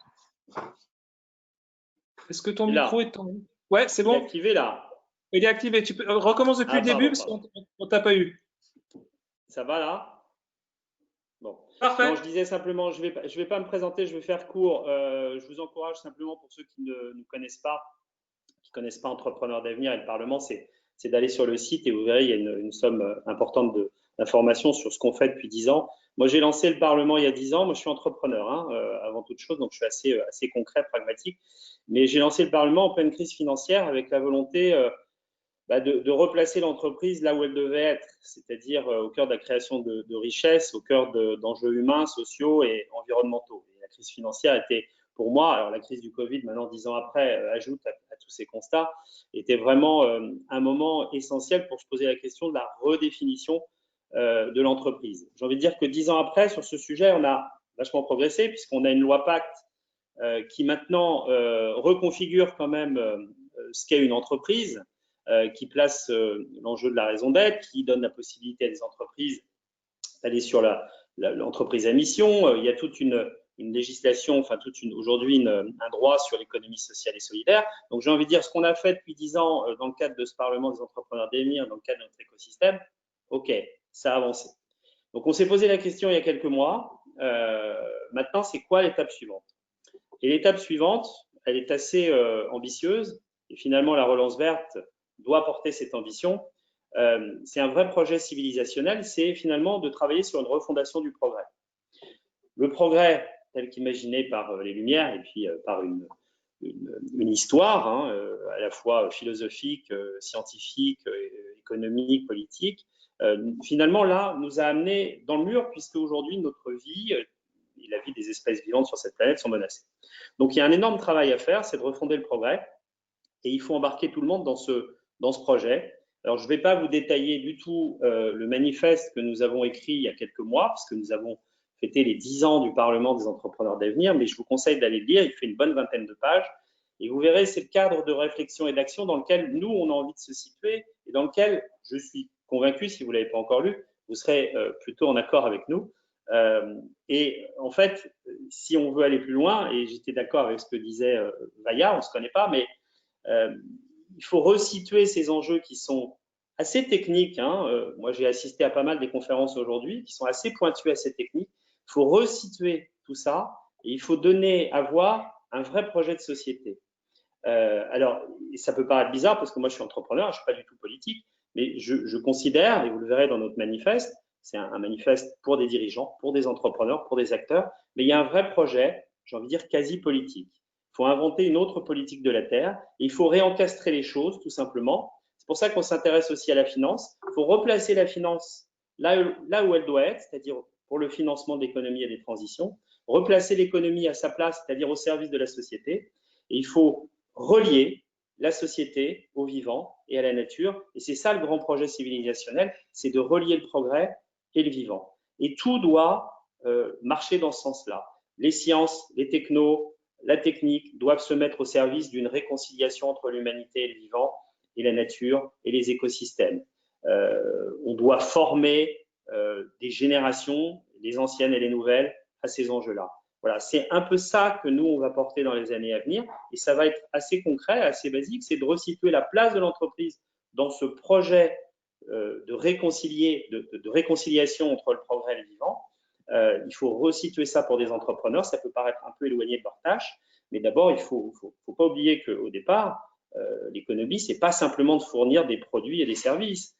Est-ce que ton micro est en... Ouais, c'est bon. Il est activé là. Il est activé. Tu peux recommence depuis le début parce qu'on t'a pas eu. Ça va là? Bon. Parfait. Non, je disais simplement, je vais pas me présenter, je vais faire court. Je vous encourage simplement pour ceux qui ne nous connaissent pas, Entrepreneurs d'avenir et le Parlement, c'est d'aller sur le site et vous verrez, il y a une somme importante d'informations sur ce qu'on fait depuis 10 ans. Moi, j'ai lancé le Parlement il y a 10 ans. Moi, je suis entrepreneur avant toute chose, donc je suis assez concret, pragmatique. Mais j'ai lancé le Parlement en pleine crise financière avec la volonté de replacer l'entreprise là où elle devait être, c'est-à-dire au cœur de la création de richesses, au cœur d'enjeux humains, sociaux et environnementaux. Et la crise financière était, pour moi, alors la crise du Covid, maintenant 10 ans après, ajoute à tous ces constats, était vraiment un moment essentiel pour se poser la question de la redéfinition de l'entreprise. J'ai envie de dire que 10 ans après, sur ce sujet, on a vachement progressé puisqu'on a une loi Pacte qui maintenant reconfigure quand même ce qu'est une entreprise, qui place l'enjeu de la raison d'être, qui donne la possibilité à des entreprises d'aller sur l'entreprise à mission. Il y a toute une législation, enfin aujourd'hui un droit sur l'économie sociale et solidaire. Donc j'ai envie de dire ce qu'on a fait depuis 10 ans dans le cadre de ce Parlement des entrepreneurs d'avenir, dans le cadre de notre écosystème, ok, ça a avancé. Donc on s'est posé la question il y a quelques mois, maintenant c'est quoi l'étape suivante? Et l'étape suivante, elle est assez ambitieuse et finalement la relance verte doit porter cette ambition. C'est un vrai projet civilisationnel, c'est finalement de travailler sur une refondation du progrès. Le progrès, tel qu'imaginé par les Lumières et puis par une histoire à la fois philosophique, scientifique, économique, politique, finalement là nous a amené dans le mur, puisque aujourd'hui notre vie et la vie des espèces vivantes sur cette planète sont menacées. Donc il y a un énorme travail à faire, c'est de refonder le progrès, et il faut embarquer tout le monde dans ce projet. Alors je ne vais pas vous détailler du tout le manifeste que nous avons écrit il y a quelques mois, puisque nous avons fêté les 10 ans du Parlement des entrepreneurs d'avenir, mais je vous conseille d'aller le lire, il fait une bonne vingtaine de pages, et vous verrez, c'est le cadre de réflexion et d'action dans lequel nous, on a envie de se situer, et dans lequel, je suis convaincu, si vous ne l'avez pas encore lu, vous serez plutôt en accord avec nous. Et en fait, si on veut aller plus loin, et j'étais d'accord avec ce que disait Vaya, on ne se connaît pas, mais il faut resituer ces enjeux qui sont assez techniques. Moi, j'ai assisté à pas mal des conférences aujourd'hui qui sont assez pointues, assez techniques. Il faut resituer tout ça et il faut donner à voir un vrai projet de société. Alors, ça peut paraître bizarre parce que moi, je suis entrepreneur, je ne suis pas du tout politique, mais je considère, et vous le verrez dans notre manifeste, c'est un manifeste pour des dirigeants, pour des entrepreneurs, pour des acteurs, mais il y a un vrai projet, j'ai envie de dire quasi politique. Il faut inventer une autre politique de la Terre et il faut réencastrer les choses, tout simplement. C'est pour ça qu'on s'intéresse aussi à la finance. Il faut replacer la finance là où elle doit être, c'est-à-dire pour le financement de l'économie et des transitions, replacer l'économie à sa place, c'est-à-dire au service de la société, et il faut relier la société au vivant et à la nature. Et c'est ça le grand projet civilisationnel, c'est de relier le progrès et le vivant. Et tout doit marcher dans ce sens-là. Les sciences, les technos, la technique doivent se mettre au service d'une réconciliation entre l'humanité et le vivant et la nature et les écosystèmes. On doit former des générations, les anciennes et les nouvelles, à ces enjeux-là. Voilà, c'est un peu ça que nous, on va porter dans les années à venir. Et ça va être assez concret, assez basique, c'est de resituer la place de l'entreprise dans ce projet de réconciliation entre le progrès et le vivant. Il faut resituer ça pour des entrepreneurs. Ça peut paraître un peu éloigné de leur tâche, mais d'abord, il ne faut pas oublier qu'au départ, l'économie, ce n'est pas simplement de fournir des produits et des services.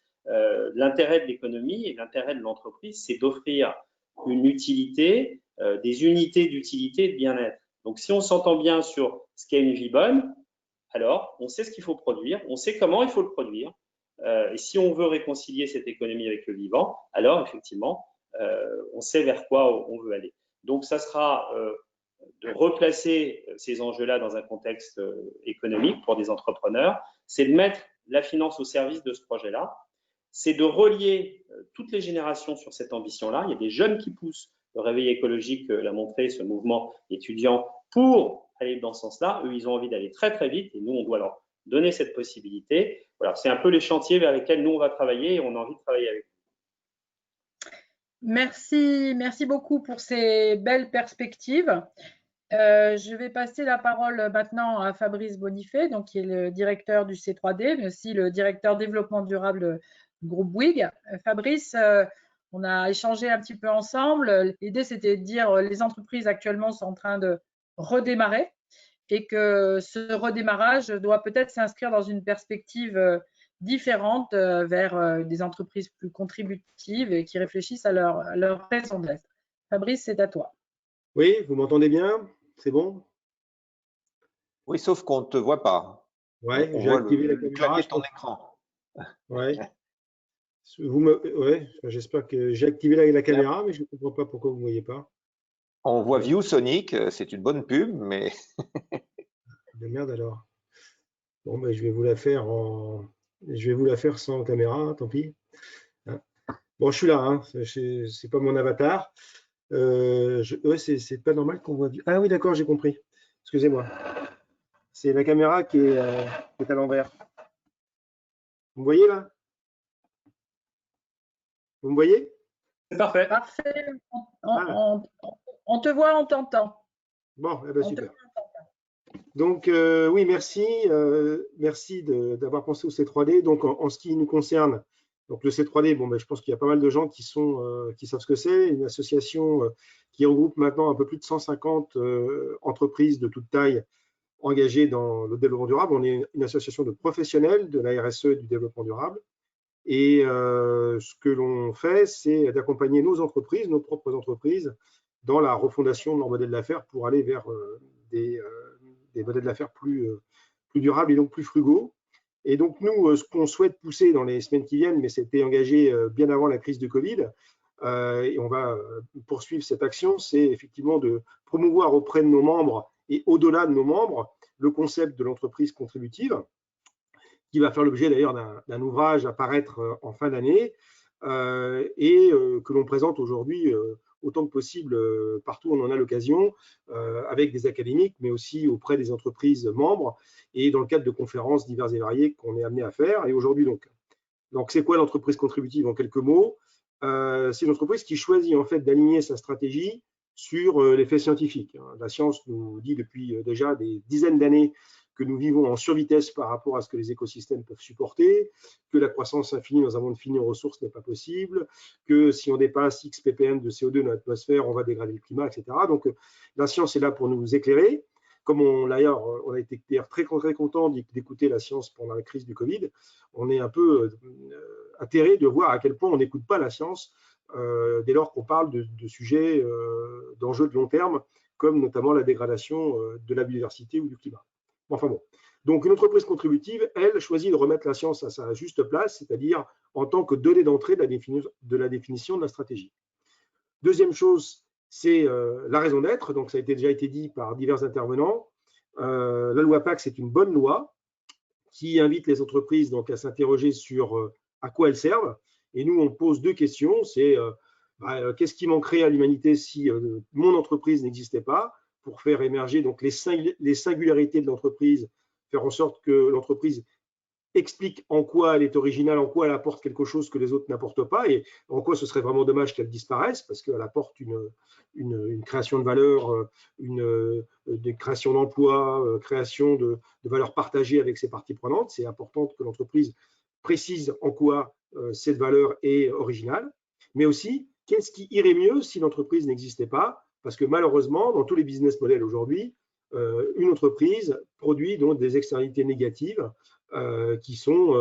L'intérêt de l'économie et l'intérêt de l'entreprise, c'est d'offrir une utilité, des unités d'utilité et de bien-être. Donc, si on s'entend bien sur ce qu'est une vie bonne, alors on sait ce qu'il faut produire, on sait comment il faut le produire. Et si on veut réconcilier cette économie avec le vivant, alors effectivement, on sait vers quoi on veut aller. Donc, ça sera de replacer ces enjeux-là dans un contexte économique pour des entrepreneurs, c'est de mettre la finance au service de ce projet-là, c'est de relier toutes les générations sur cette ambition-là. Il y a des jeunes qui poussent, le réveil écologique l'a montré, ce mouvement étudiant, pour aller dans ce sens-là. Eux, ils ont envie d'aller très très vite et nous, on doit leur donner cette possibilité. Voilà, c'est un peu les chantiers vers lesquels nous, on va travailler et on a envie de travailler avec vous. Merci beaucoup pour ces belles perspectives. Je vais passer la parole maintenant à Fabrice Bonifay, donc, qui est le directeur du C3D, mais aussi le directeur développement durable du groupe Bouygues. Fabrice, on a échangé un petit peu ensemble. L'idée, c'était de dire que les entreprises actuellement sont en train de redémarrer et que ce redémarrage doit peut-être s'inscrire dans une perspective différente vers des entreprises plus contributives et qui réfléchissent à leur raison d'être. Fabrice, c'est à toi. Oui, vous m'entendez bien? C'est bon? Oui, sauf qu'on ne te voit pas. Ouais, j'ai activé la caméra. Clavier de ton écran. Ouais. Ouais, j'espère que j'ai activé la caméra, mais je ne comprends pas pourquoi vous ne me voyez pas. On voit ViewSonic, c'est une bonne pub, mais… De merde alors. Bon, ben, je vais vous la faire sans caméra, tant pis. Bon, je suis là, hein. C'est pas mon avatar. Ouais, c'est pas normal qu'on voit. Ah oui, d'accord, j'ai compris. Excusez-moi. C'est la caméra qui est à l'envers. Vous me voyez là? Vous me voyez? C'est parfait. Parfait. On te voit, on t'entend. Bon, eh ben, super. Donc, oui, merci. Merci d'avoir pensé au C3D. Donc, en ce qui nous concerne, donc le C3D, bon, ben, je pense qu'il y a pas mal de gens qui savent ce que c'est. Une association qui regroupe maintenant un peu plus de 150 entreprises de toute taille engagées dans le développement durable. On est une association de professionnels de la RSE et du développement durable. Et ce que l'on fait, c'est d'accompagner nos entreprises, nos propres entreprises, dans la refondation de leur modèle d'affaires pour aller vers des modèles d'affaires plus durables et donc plus frugaux. Et donc, nous, ce qu'on souhaite pousser dans les semaines qui viennent, mais c'était engagé bien avant la crise de Covid, et on va poursuivre cette action, c'est effectivement de promouvoir auprès de nos membres et au-delà de nos membres le concept de l'entreprise contributive, qui va faire l'objet d'ailleurs d'un ouvrage à paraître en fin d'année et que l'on présente aujourd'hui autant que possible partout où on en a l'occasion, avec des académiques, mais aussi auprès des entreprises membres et dans le cadre de conférences diverses et variées qu'on est amené à faire. Et aujourd'hui, donc c'est quoi l'entreprise contributive en quelques mots? C'est une entreprise qui choisit en fait d'aligner sa stratégie sur les faits scientifiques. La science nous dit depuis déjà des dizaines d'années que nous vivons en survitesse par rapport à ce que les écosystèmes peuvent supporter, que la croissance infinie dans un monde fini en ressources n'est pas possible, que si on dépasse X ppm de CO2 dans l'atmosphère, on va dégrader le climat, etc. Donc la science est là pour nous éclairer. Comme on a été très content d'écouter la science pendant la crise du Covid, on est un peu atterré de voir à quel point on n'écoute pas la science dès lors qu'on parle de sujets, d'enjeux de long terme, comme notamment la dégradation de la biodiversité ou du climat. Enfin bon. Donc, une entreprise contributive, elle, choisit de remettre la science à sa juste place, c'est-à-dire en tant que donnée d'entrée de la définition de la stratégie. Deuxième chose, c'est la raison d'être. Donc, ça a déjà été dit par divers intervenants. La loi PAC, c'est une bonne loi qui invite les entreprises donc, à s'interroger sur à quoi elles servent. Et nous, on pose deux questions. C'est qu'est-ce qui manquerait à l'humanité si mon entreprise n'existait pas, pour faire émerger donc les singularités de l'entreprise, faire en sorte que l'entreprise explique en quoi elle est originale, en quoi elle apporte quelque chose que les autres n'apportent pas, et en quoi ce serait vraiment dommage qu'elle disparaisse, parce qu'elle apporte une création de valeur, des créations d'emplois, création de valeurs partagées avec ses parties prenantes. C'est important que l'entreprise précise en quoi cette valeur est originale, mais aussi qu'est-ce qui irait mieux si l'entreprise n'existait pas. Parce que malheureusement, dans tous les business models aujourd'hui, une entreprise produit donc des externalités négatives qui sont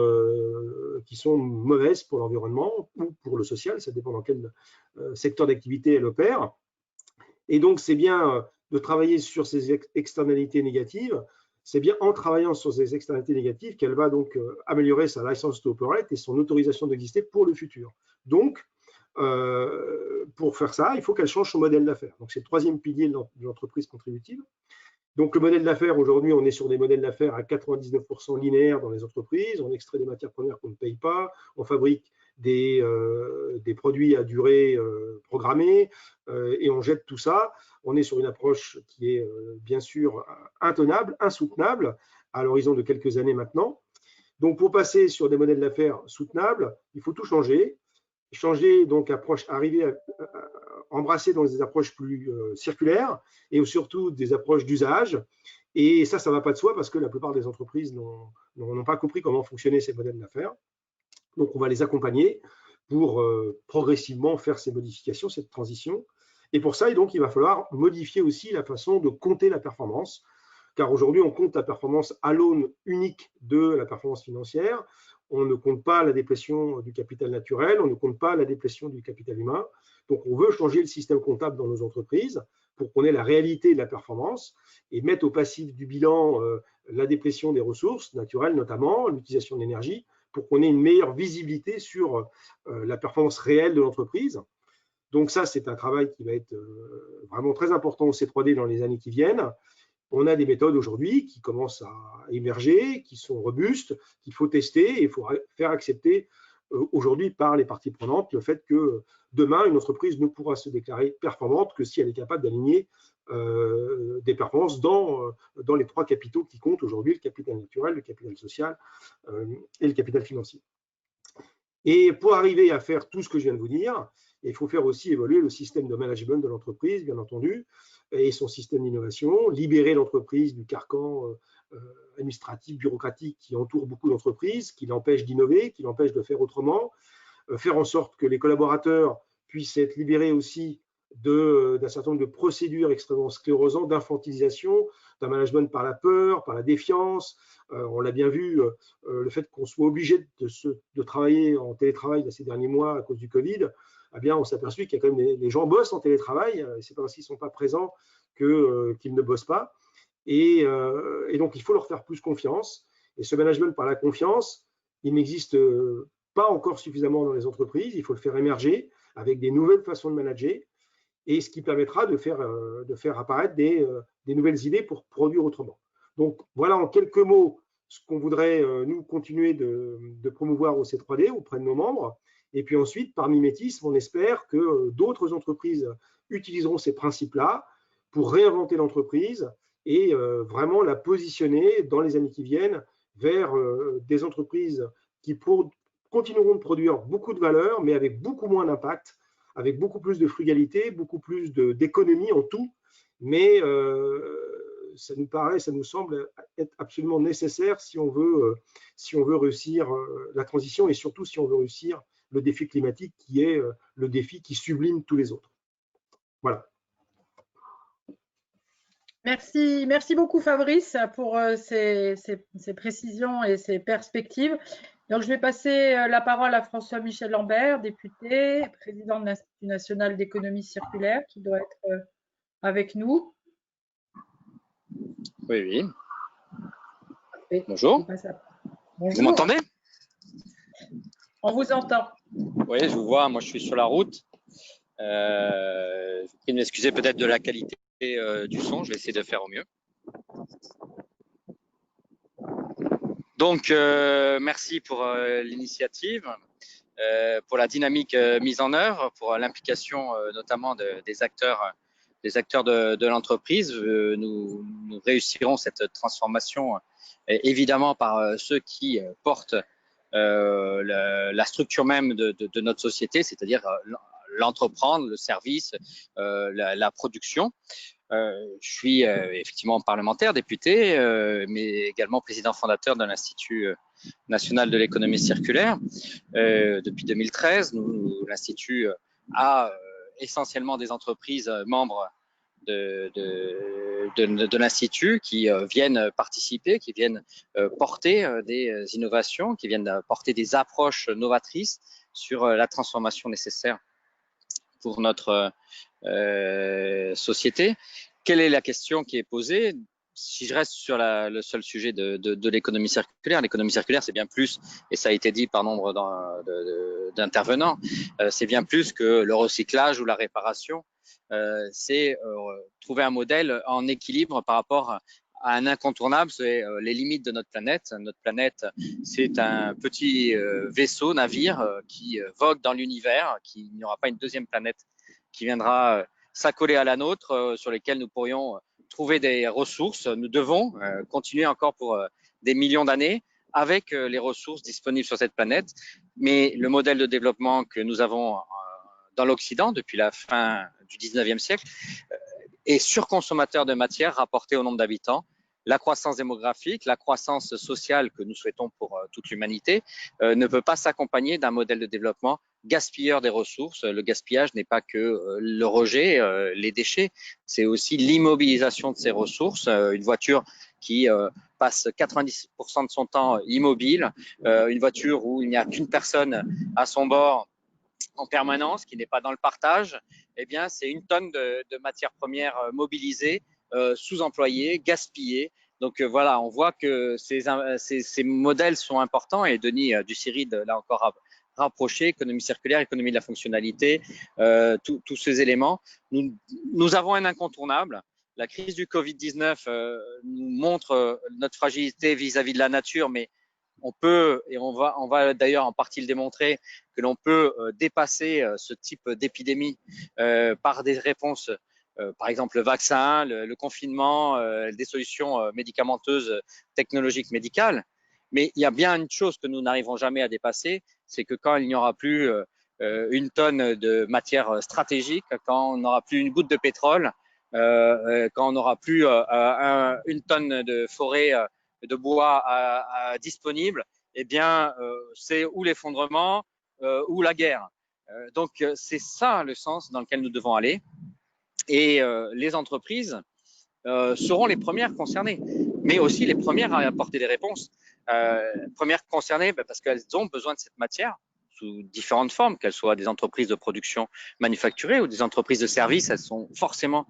mauvaises pour l'environnement ou pour le social, ça dépend dans quel secteur d'activité elle opère. Et donc, c'est bien de travailler sur ces externalités négatives, c'est bien en travaillant sur ces externalités négatives qu'elle va donc améliorer sa license to operate et son autorisation d'exister pour le futur. Donc, pour faire ça, il faut qu'elle change son modèle d'affaires. Donc, c'est le troisième pilier de l'entreprise contributive. Donc, le modèle d'affaires, aujourd'hui, on est sur des modèles d'affaires à 99% linéaires dans les entreprises. On extrait des matières premières qu'on ne paye pas. On fabrique des produits à durée programmée et on jette tout ça. On est sur une approche qui est bien sûr intenable, insoutenable à l'horizon de quelques années maintenant. Donc, pour passer sur des modèles d'affaires soutenables, il faut tout changer. Donc arriver à embrasser dans des approches plus circulaires et surtout des approches d'usage. Et ça ne va pas de soi parce que la plupart des entreprises n'ont pas compris comment fonctionnaient ces modèles d'affaires. Donc, on va les accompagner pour progressivement faire ces modifications, cette transition. Et pour ça, donc, il va falloir modifier aussi la façon de compter la performance, car aujourd'hui, on compte la performance à l'aune unique de la performance financière. On ne compte pas la déplétion du capital naturel, on ne compte pas la déplétion du capital humain. Donc, on veut changer le système comptable dans nos entreprises pour qu'on ait la réalité de la performance et mettre au passif du bilan la déplétion des ressources naturelles, notamment l'utilisation de l'énergie, pour qu'on ait une meilleure visibilité sur la performance réelle de l'entreprise. Donc ça, c'est un travail qui va être vraiment très important au C3D dans les années qui viennent. On a des méthodes aujourd'hui qui commencent à émerger, qui sont robustes, qu'il faut tester et il faut faire accepter aujourd'hui par les parties prenantes le fait que demain, une entreprise ne pourra se déclarer performante que si elle est capable d'aligner des performances dans les trois capitaux qui comptent aujourd'hui, le capital naturel, le capital social et le capital financier. Et pour arriver à faire tout ce que je viens de vous dire, il faut faire aussi évoluer le système de management de l'entreprise, bien entendu, et son système d'innovation, libérer l'entreprise du carcan administratif, bureaucratique qui entoure beaucoup d'entreprises, qui l'empêche d'innover, qui l'empêche de faire autrement, faire en sorte que les collaborateurs puissent être libérés aussi d'un certain nombre de procédures extrêmement sclérosantes, d'infantilisation, d'un management par la peur, par la défiance. On l'a bien vu, le fait qu'on soit obligé de travailler en télétravail ces derniers mois à cause du Covid, eh bien, on s'est aperçu qu'il y a quand même les gens bossent en télétravail, c'est pas parce qu'ils ne sont pas présents qu'ils ne bossent pas. Et donc, il faut leur faire plus confiance. Et ce management par la confiance, il n'existe pas encore suffisamment dans les entreprises. Il faut le faire émerger avec des nouvelles façons de manager, et ce qui permettra de faire apparaître des nouvelles idées pour produire autrement. Donc, voilà en quelques mots ce qu'on voudrait, nous, continuer de promouvoir au C3D auprès de nos membres. Et puis ensuite, par mimétisme, on espère que d'autres entreprises utiliseront ces principes-là pour réinventer l'entreprise et vraiment la positionner dans les années qui viennent vers des entreprises qui continueront de produire beaucoup de valeur, mais avec beaucoup moins d'impact, avec beaucoup plus de frugalité, beaucoup plus d'économie en tout. Mais ça nous semble être absolument nécessaire si on veut réussir la transition et surtout si on veut réussir le défi climatique qui est le défi qui sublime tous les autres. Voilà. Merci beaucoup Fabrice pour ces précisions et ces perspectives. Donc, je vais passer la parole à François-Michel Lambert, député, président de l'Institut national d'économie circulaire, qui doit être avec nous. Oui, oui. Parfait. Bonjour. Bonjour. Vous m'entendez? On vous entend. Oui, je vous vois. Moi, je suis sur la route. Je vous prie de m'excuser peut-être de la qualité du son. Je vais essayer de faire au mieux. Donc, merci pour l'initiative, pour la dynamique mise en œuvre, pour l'implication notamment des acteurs de l'entreprise. Nous réussirons cette transformation évidemment par ceux qui portent la structure même de notre société, c'est-à-dire l'entreprendre, le service, la production. Je suis effectivement parlementaire, député, mais également président fondateur de l'Institut national de l'économie circulaire. Depuis 2013, l'Institut a essentiellement des entreprises membres de l'Institut qui viennent participer, qui viennent porter des innovations, qui viennent porter des approches novatrices sur la transformation nécessaire pour notre société. Quelle est la question qui est posée? Si je reste sur le seul sujet de l'économie circulaire, c'est bien plus, et ça a été dit par nombre d'intervenants, c'est bien plus que le recyclage ou la réparation. C'est trouver un modèle en équilibre par rapport à un incontournable, c'est les limites de notre planète. Notre planète, c'est un petit vaisseau, navire qui vogue dans l'univers, qu'il n'y aura pas une deuxième planète qui viendra s'accoler à la nôtre, sur lesquelles nous pourrions trouver des ressources. Nous devons continuer encore pour des millions d'années avec les ressources disponibles sur cette planète. Mais le modèle de développement que nous avons dans l'Occident depuis la fin du 19e siècle est surconsommateur de matière rapportée au nombre d'habitants. La croissance démographique, la croissance sociale que nous souhaitons pour toute l'humanité ne peut pas s'accompagner d'un modèle de développement gaspilleur des ressources. Le gaspillage n'est pas que le rejet, les déchets, c'est aussi l'immobilisation de ces ressources. Une voiture qui passe 90% de son temps immobile, une voiture où il n'y a qu'une personne à son bord en permanence, qui n'est pas dans le partage, eh bien, c'est une tonne de matières premières mobilisées, sous-employées, gaspillées. Donc voilà, on voit que ces modèles sont importants et Denis Duciride l'a encore rapproché, économie circulaire, économie de la fonctionnalité, tous ces éléments. Nous avons un incontournable. La crise du Covid-19 nous montre notre fragilité vis-à-vis de la nature, mais on peut, et on va d'ailleurs en partie le démontrer, que l'on peut dépasser ce type d'épidémie par des réponses, par exemple le vaccin, le confinement, des solutions médicamenteuses, technologiques, médicales. Mais il y a bien une chose que nous n'arriverons jamais à dépasser, c'est que quand il n'y aura plus une tonne de matière stratégique, quand on n'aura plus une goutte de pétrole, quand on n'aura plus une tonne de forêt de bois disponible, eh bien, c'est ou l'effondrement ou la guerre. Donc, c'est ça le sens dans lequel nous devons aller. Et les entreprises seront les premières concernées, mais aussi les premières à apporter des réponses. Premières concernées parce qu'elles ont besoin de cette matière sous différentes formes, qu'elles soient des entreprises de production manufacturée ou des entreprises de services, elles sont forcément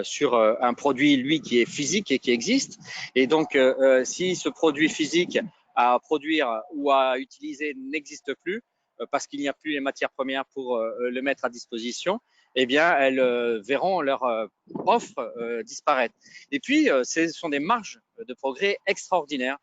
sur un produit, lui, qui est physique et qui existe. Et donc, si ce produit physique à produire ou à utiliser n'existe plus, parce qu'il n'y a plus les matières premières pour le mettre à disposition, eh bien, elles verront leur offre disparaître. Et puis, ce sont des marges de progrès extraordinaires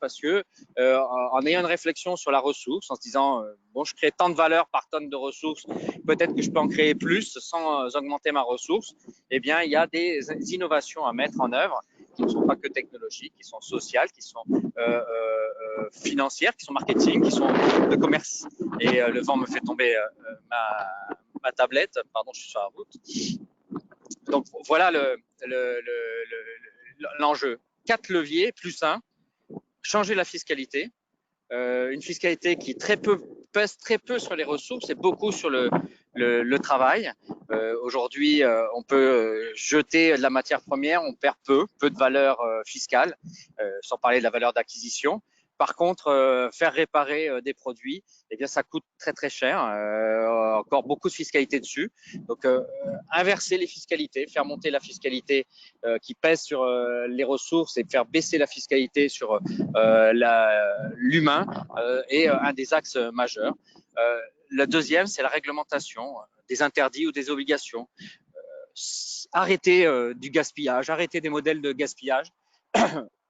parce que en ayant une réflexion sur la ressource, en se disant bon, je crée tant de valeur par tonne de ressources, peut-être que je peux en créer plus sans augmenter ma ressource. Eh bien, il y a des innovations à mettre en œuvre qui ne sont pas que technologiques, qui sont sociales, qui sont financières, qui sont marketing, qui sont de commerce. Et le vent me fait tomber ma tablette. Pardon, je suis sur la route. Donc voilà l'enjeu. 4 leviers plus 1. Changer la fiscalité, une fiscalité qui pèse très peu sur les ressources et beaucoup sur le travail. Aujourd'hui, on peut jeter de la matière première, on perd peu de valeur fiscale, sans parler de la valeur d'acquisition. Par contre, faire réparer des produits, eh bien, ça coûte très cher. Encore beaucoup de fiscalité dessus. Donc, inverser les fiscalités, faire monter la fiscalité qui pèse sur les ressources et faire baisser la fiscalité sur l'humain est un des axes majeurs. Le deuxième, c'est la réglementation des interdits ou des obligations. Arrêter du gaspillage, arrêter des modèles de gaspillage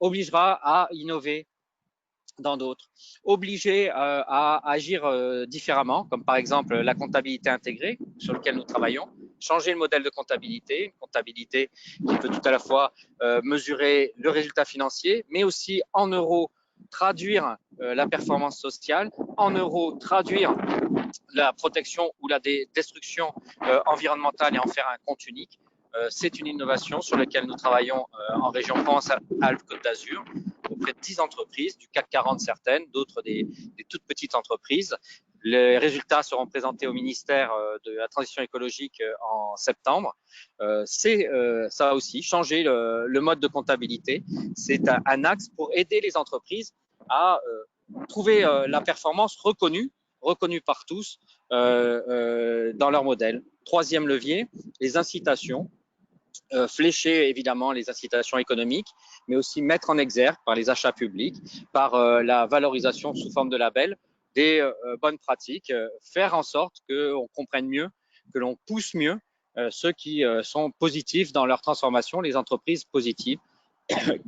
obligera à innover dans d'autres, obliger à agir différemment, comme par exemple la comptabilité intégrée sur laquelle nous travaillons, changer le modèle de comptabilité, une comptabilité qui peut tout à la fois mesurer le résultat financier, mais aussi en euros traduire la performance sociale, en euros traduire la protection ou la destruction environnementale et en faire un compte unique. C'est une innovation sur laquelle nous travaillons en région Provence-Alpes-Côte d'Azur auprès de 10 entreprises, du CAC 40 certaines, d'autres des toutes petites entreprises. Les résultats seront présentés au ministère de la Transition écologique en septembre. C'est ça aussi, changer le mode de comptabilité. C'est un axe pour aider les entreprises à trouver la performance reconnue par tous dans leur modèle. Troisième levier, les incitations. Flécher évidemment les incitations économiques, mais aussi mettre en exergue par les achats publics, par la valorisation sous forme de label des bonnes pratiques, faire en sorte qu'on comprenne mieux, que l'on pousse mieux ceux qui sont positifs dans leur transformation, les entreprises positives.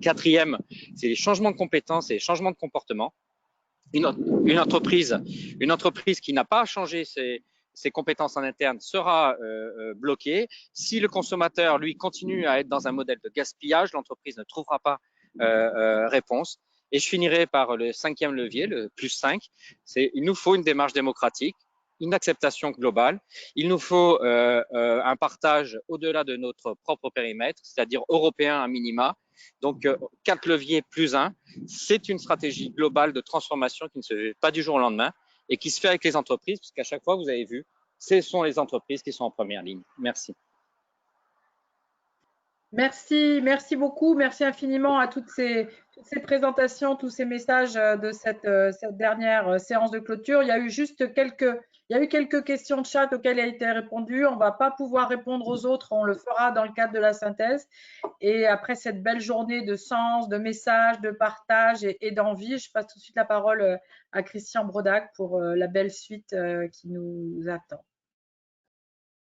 Quatrième, c'est les changements de compétences et les changements de comportement. Une entreprise qui n'a pas changé ses compétences en interne sera bloquée. Si le consommateur, lui, continue à être dans un modèle de gaspillage, l'entreprise ne trouvera pas réponse. Et je finirai par le cinquième levier, le plus 5, c'est il nous faut une démarche démocratique, une acceptation globale. Il nous faut un partage au-delà de notre propre périmètre, c'est-à-dire européen à minima. Donc, 4 leviers plus 1, c'est une stratégie globale de transformation qui ne se fait pas du jour au lendemain et qui se fait avec les entreprises, puisqu'à chaque fois, vous avez vu, ce sont les entreprises qui sont en première ligne. Merci. Merci beaucoup. Merci infiniment à toutes ces présentations, tous ces messages de cette dernière séance de clôture. Il y a eu quelques questions de chat auxquelles il a été répondu. On ne va pas pouvoir répondre aux autres. On le fera dans le cadre de la synthèse. Et après cette belle journée de sens, de messages, de partage et d'envie, je passe tout de suite la parole à Christian Brodac pour la belle suite qui nous attend.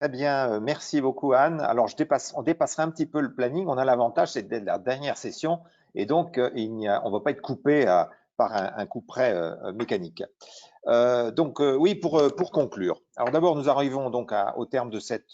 Très bien, merci beaucoup Anne. Alors, on dépassera un petit peu le planning. On a l'avantage, c'est d'être la dernière session et donc on ne va pas être coupé par un coup près mécanique. Oui, pour conclure. Alors d'abord, nous arrivons donc au terme de cette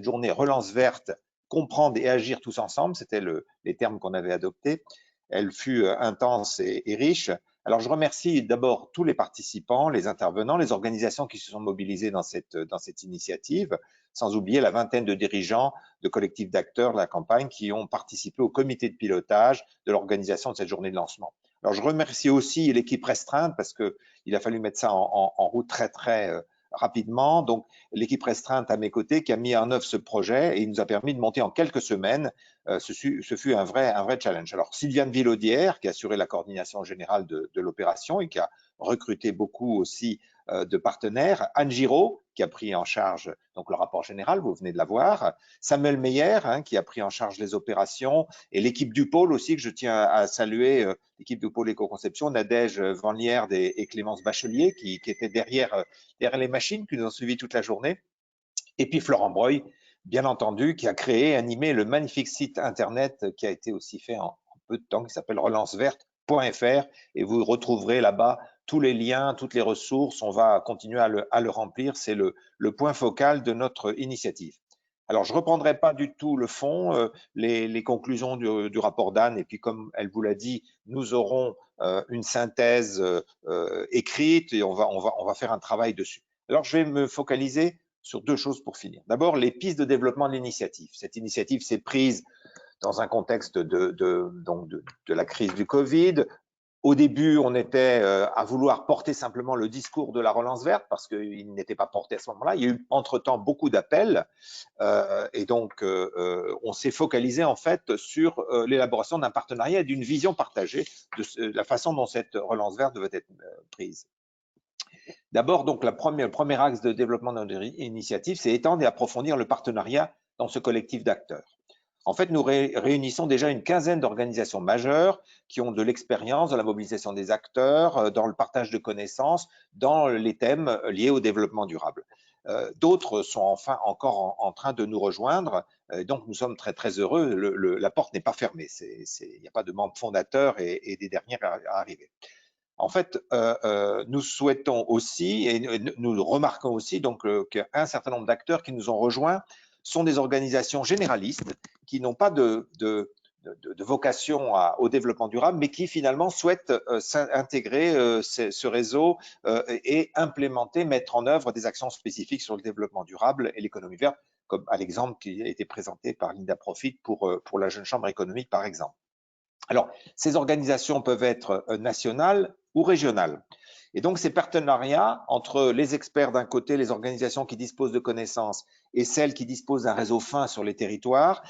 journée relance verte, comprendre et agir tous ensemble. C'était les termes qu'on avait adoptés. Elle fut intense et riche. Alors, je remercie d'abord tous les participants, les intervenants, les organisations qui se sont mobilisées dans cette initiative, sans oublier la vingtaine de dirigeants, de collectifs d'acteurs de la campagne qui ont participé au comité de pilotage de l'organisation de cette journée de lancement. Alors, je remercie aussi l'équipe restreinte parce qu'il a fallu mettre ça en route très rapidement. Donc, l'équipe restreinte à mes côtés qui a mis en œuvre ce projet et il nous a permis de monter en quelques semaines. Ce fut un vrai challenge. Alors, Sylviane Villaudière, qui a assuré la coordination générale de l'opération et qui a recruté beaucoup aussi de partenaires, Anne Giraud, qui a pris en charge donc le rapport général, vous venez de la voir, Samuel Meyer, qui a pris en charge les opérations, et l'équipe du pôle aussi, que je tiens à saluer, l'équipe du pôle éco-conception, Nadège Van Lierde et Clémence Bachelier, qui étaient derrière les machines, qui nous ont suivis toute la journée, et puis Florent Breuil, bien entendu, qui a créé, animé le magnifique site internet qui a été aussi fait en peu de temps, qui s'appelle relanceverte.fr, et vous retrouverez là-bas tous les liens, toutes les ressources. On va continuer à le remplir. C'est le point focal de notre initiative. Alors, je ne reprendrai pas du tout le fond, les conclusions du rapport d'Anne, et puis comme elle vous l'a dit, nous aurons une synthèse écrite et on va faire un travail dessus. Alors, je vais me focaliser sur deux choses pour finir. D'abord, les pistes de développement de l'initiative. Cette initiative s'est prise dans un contexte de la crise du Covid. Au début, on était à vouloir porter simplement le discours de la relance verte parce qu'il n'était pas porté à ce moment-là. Il y a eu entre-temps beaucoup d'appels et donc on s'est focalisé en fait sur l'élaboration d'un partenariat et d'une vision partagée de la façon dont cette relance verte devait être prise. D'abord, donc, le premier axe de développement de notre initiative, c'est étendre et approfondir le partenariat dans ce collectif d'acteurs. En fait, nous réunissons déjà une quinzaine d'organisations majeures qui ont de l'expérience dans la mobilisation des acteurs, dans le partage de connaissances, dans les thèmes liés au développement durable. D'autres sont enfin encore en train de nous rejoindre, donc nous sommes très heureux. La porte n'est pas fermée, il n'y a pas de membres fondateurs et des derniers à arriver. En fait, nous souhaitons aussi et nous remarquons aussi donc qu'un certain nombre d'acteurs qui nous ont rejoints sont des organisations généralistes qui n'ont pas de vocation au développement durable, mais qui finalement souhaitent intégrer ce réseau et implémenter, mettre en œuvre des actions spécifiques sur le développement durable et l'économie verte, comme à l'exemple qui a été présenté par Linda Profit pour la Jeune Chambre économique, par exemple. Alors, ces organisations peuvent être nationales ou régionales. Et donc, ces partenariats entre les experts d'un côté, les organisations qui disposent de connaissances et celles qui disposent d'un réseau fin sur les territoires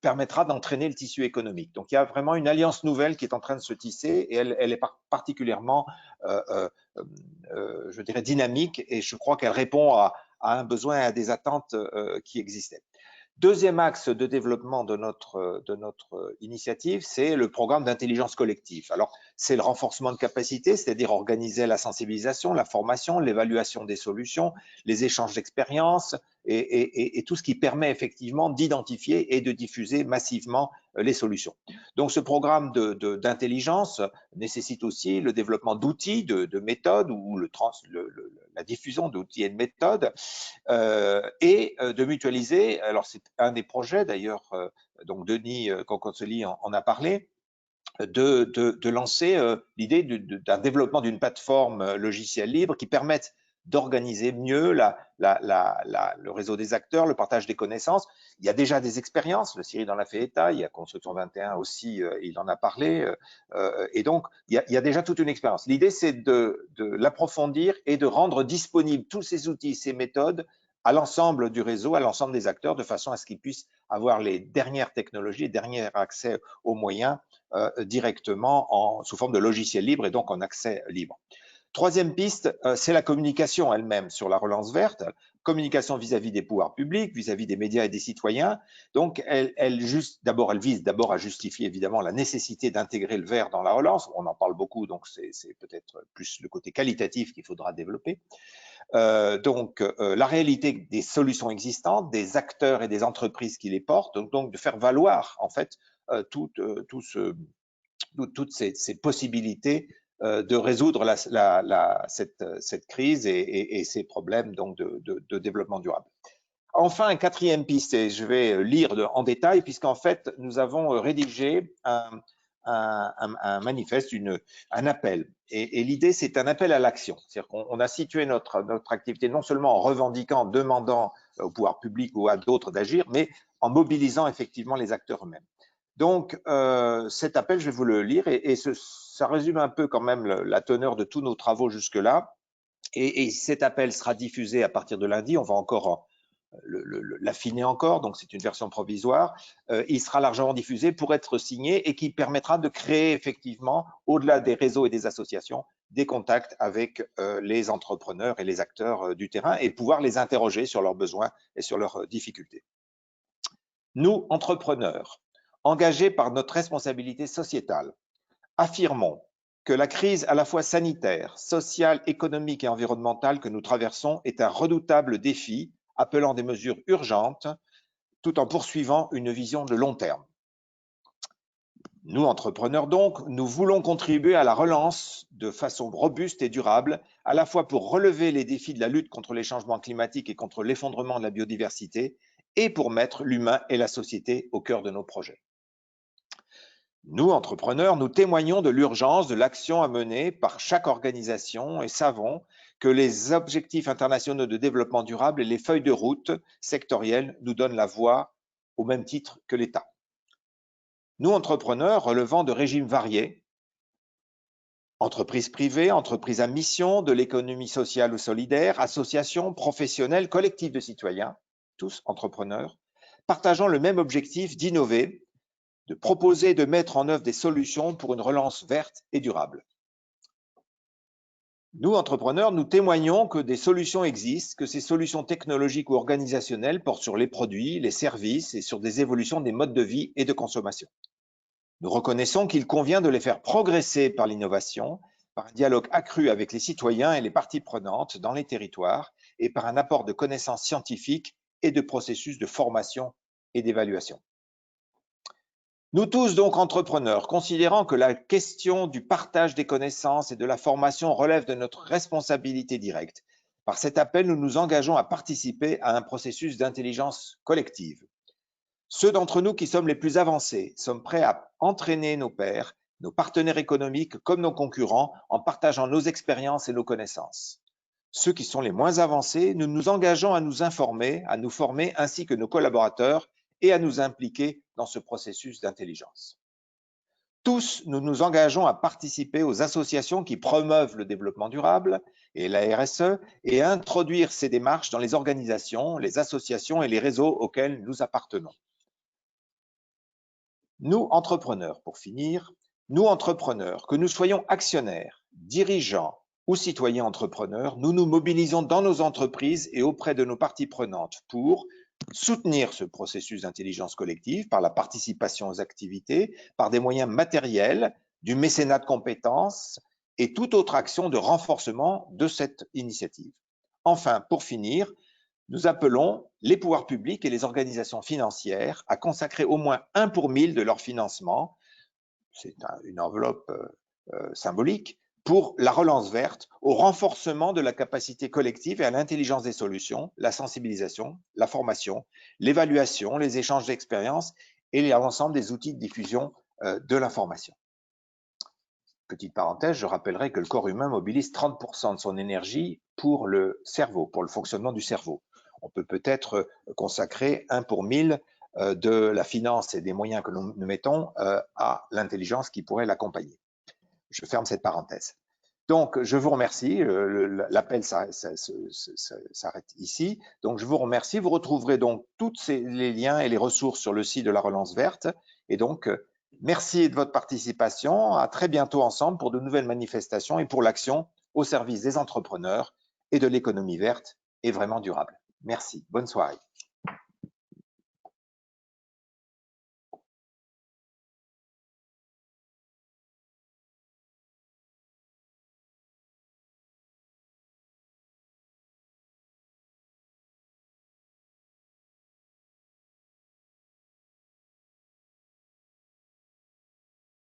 permettra d'entraîner le tissu économique. Donc, il y a vraiment une alliance nouvelle qui est en train de se tisser et elle est particulièrement, je dirais, dynamique et je crois qu'elle répond à un besoin et à des attentes qui existaient. Deuxième axe de développement de notre initiative, c'est le programme d'intelligence collective. Alors, c'est le renforcement de capacité, c'est-à-dire organiser la sensibilisation, la formation, l'évaluation des solutions, les échanges d'expériences et tout ce qui permet effectivement d'identifier et de diffuser massivement les solutions. Donc, ce programme d'intelligence nécessite aussi le développement d'outils, de méthodes ou la diffusion d'outils et de méthodes et de mutualiser. Alors, c'est un des projets d'ailleurs, donc Denis Conconsoli en a parlé, de lancer l'idée d'un développement d'une plateforme logicielle libre qui permette d'organiser mieux le réseau des acteurs, le partage des connaissances. Il y a déjà des expériences, le Cyril en a fait état, il y a Construction 21 aussi, il en a parlé, et donc il y a déjà toute une expérience. L'idée, c'est de l'approfondir et de rendre disponibles tous ces outils, ces méthodes à l'ensemble du réseau, à l'ensemble des acteurs, de façon à ce qu'ils puissent avoir les dernières technologies, les derniers accès aux moyens directement sous forme de logiciel libre et donc en accès libre. Troisième piste, c'est la communication elle-même sur la relance verte, communication vis-à-vis des pouvoirs publics, vis-à-vis des médias et des citoyens. Donc, elle vise d'abord à justifier évidemment la nécessité d'intégrer le vert dans la relance. On en parle beaucoup, donc c'est peut-être plus le côté qualitatif qu'il faudra développer. La réalité des solutions existantes, des acteurs et des entreprises qui les portent, donc de faire valoir en fait toutes ces possibilités de résoudre cette crise et ces problèmes donc de développement durable. Enfin, un quatrième piste, et je vais lire en détail, puisqu'en fait, nous avons rédigé un manifeste, un appel. Et l'idée, c'est un appel à l'action. C'est-à-dire qu'on a situé notre activité non seulement en revendiquant, en demandant au pouvoir public ou à d'autres d'agir, mais en mobilisant effectivement les acteurs eux-mêmes. Donc, cet appel, je vais vous le lire et ça résume un peu quand même la teneur de tous nos travaux jusque-là. Et cet appel sera diffusé à partir de lundi. On va encore l'affiner encore, donc c'est une version provisoire. Il sera largement diffusé pour être signé et qui permettra de créer effectivement, au-delà des réseaux et des associations, des contacts avec les entrepreneurs et les acteurs du terrain et pouvoir les interroger sur leurs besoins et sur leurs difficultés. Nous, entrepreneurs, engagés par notre responsabilité sociétale, affirmons que la crise à la fois sanitaire, sociale, économique et environnementale que nous traversons est un redoutable défi appelant des mesures urgentes tout en poursuivant une vision de long terme. Nous, entrepreneurs donc, nous voulons contribuer à la relance de façon robuste et durable, à la fois pour relever les défis de la lutte contre les changements climatiques et contre l'effondrement de la biodiversité et pour mettre l'humain et la société au cœur de nos projets. Nous, entrepreneurs, nous témoignons de l'urgence de l'action à mener par chaque organisation et savons que les objectifs internationaux de développement durable et les feuilles de route sectorielles nous donnent la voie au même titre que l'État. Nous, entrepreneurs, relevant de régimes variés, entreprises privées, entreprises à mission, de l'économie sociale ou solidaire, associations, professionnels, collectifs de citoyens, tous entrepreneurs, partageons le même objectif d'innover, de proposer et de mettre en œuvre des solutions pour une relance verte et durable. Nous, entrepreneurs, nous témoignons que des solutions existent, que ces solutions technologiques ou organisationnelles portent sur les produits, les services et sur des évolutions des modes de vie et de consommation. Nous reconnaissons qu'il convient de les faire progresser par l'innovation, par un dialogue accru avec les citoyens et les parties prenantes dans les territoires et par un apport de connaissances scientifiques et de processus de formation et d'évaluation. Nous tous donc entrepreneurs, considérant que la question du partage des connaissances et de la formation relève de notre responsabilité directe, par cet appel, nous nous engageons à participer à un processus d'intelligence collective. Ceux d'entre nous qui sommes les plus avancés sommes prêts à entraîner nos pairs, nos partenaires économiques comme nos concurrents en partageant nos expériences et nos connaissances. Ceux qui sont les moins avancés, nous nous engageons à nous informer, à nous former ainsi que nos collaborateurs et à nous impliquer dans ce processus d'intelligence. Tous, nous nous engageons à participer aux associations qui promeuvent le développement durable et la RSE et à introduire ces démarches dans les organisations, les associations et les réseaux auxquels nous appartenons. Nous, entrepreneurs, pour finir, nous, entrepreneurs, que nous soyons actionnaires, dirigeants ou citoyens entrepreneurs, nous nous mobilisons dans nos entreprises et auprès de nos parties prenantes pour soutenir ce processus d'intelligence collective par la participation aux activités, par des moyens matériels, du mécénat de compétences et toute autre action de renforcement de cette initiative. Enfin, pour finir, nous appelons les pouvoirs publics et les organisations financières à consacrer au moins 1 pour 1000 de leur financement, c'est une enveloppe symbolique, pour la relance verte, au renforcement de la capacité collective et à l'intelligence des solutions, la sensibilisation, la formation, l'évaluation, les échanges d'expériences et l'ensemble des outils de diffusion de l'information. Petite parenthèse, je rappellerai que le corps humain mobilise 30% de son énergie pour le cerveau, pour le fonctionnement du cerveau. On peut peut-être consacrer 1 pour 1000 de la finance et des moyens que nous mettons à l'intelligence qui pourrait l'accompagner. Je ferme cette parenthèse. Donc, je vous remercie. L'appel s'arrête ici. Donc, je vous remercie. Vous retrouverez donc tous les liens et les ressources sur le site de la Relance Verte. Et donc, merci de votre participation. À très bientôt ensemble pour de nouvelles manifestations et pour l'action au service des entrepreneurs et de l'économie verte et vraiment durable. Merci. Bonne soirée.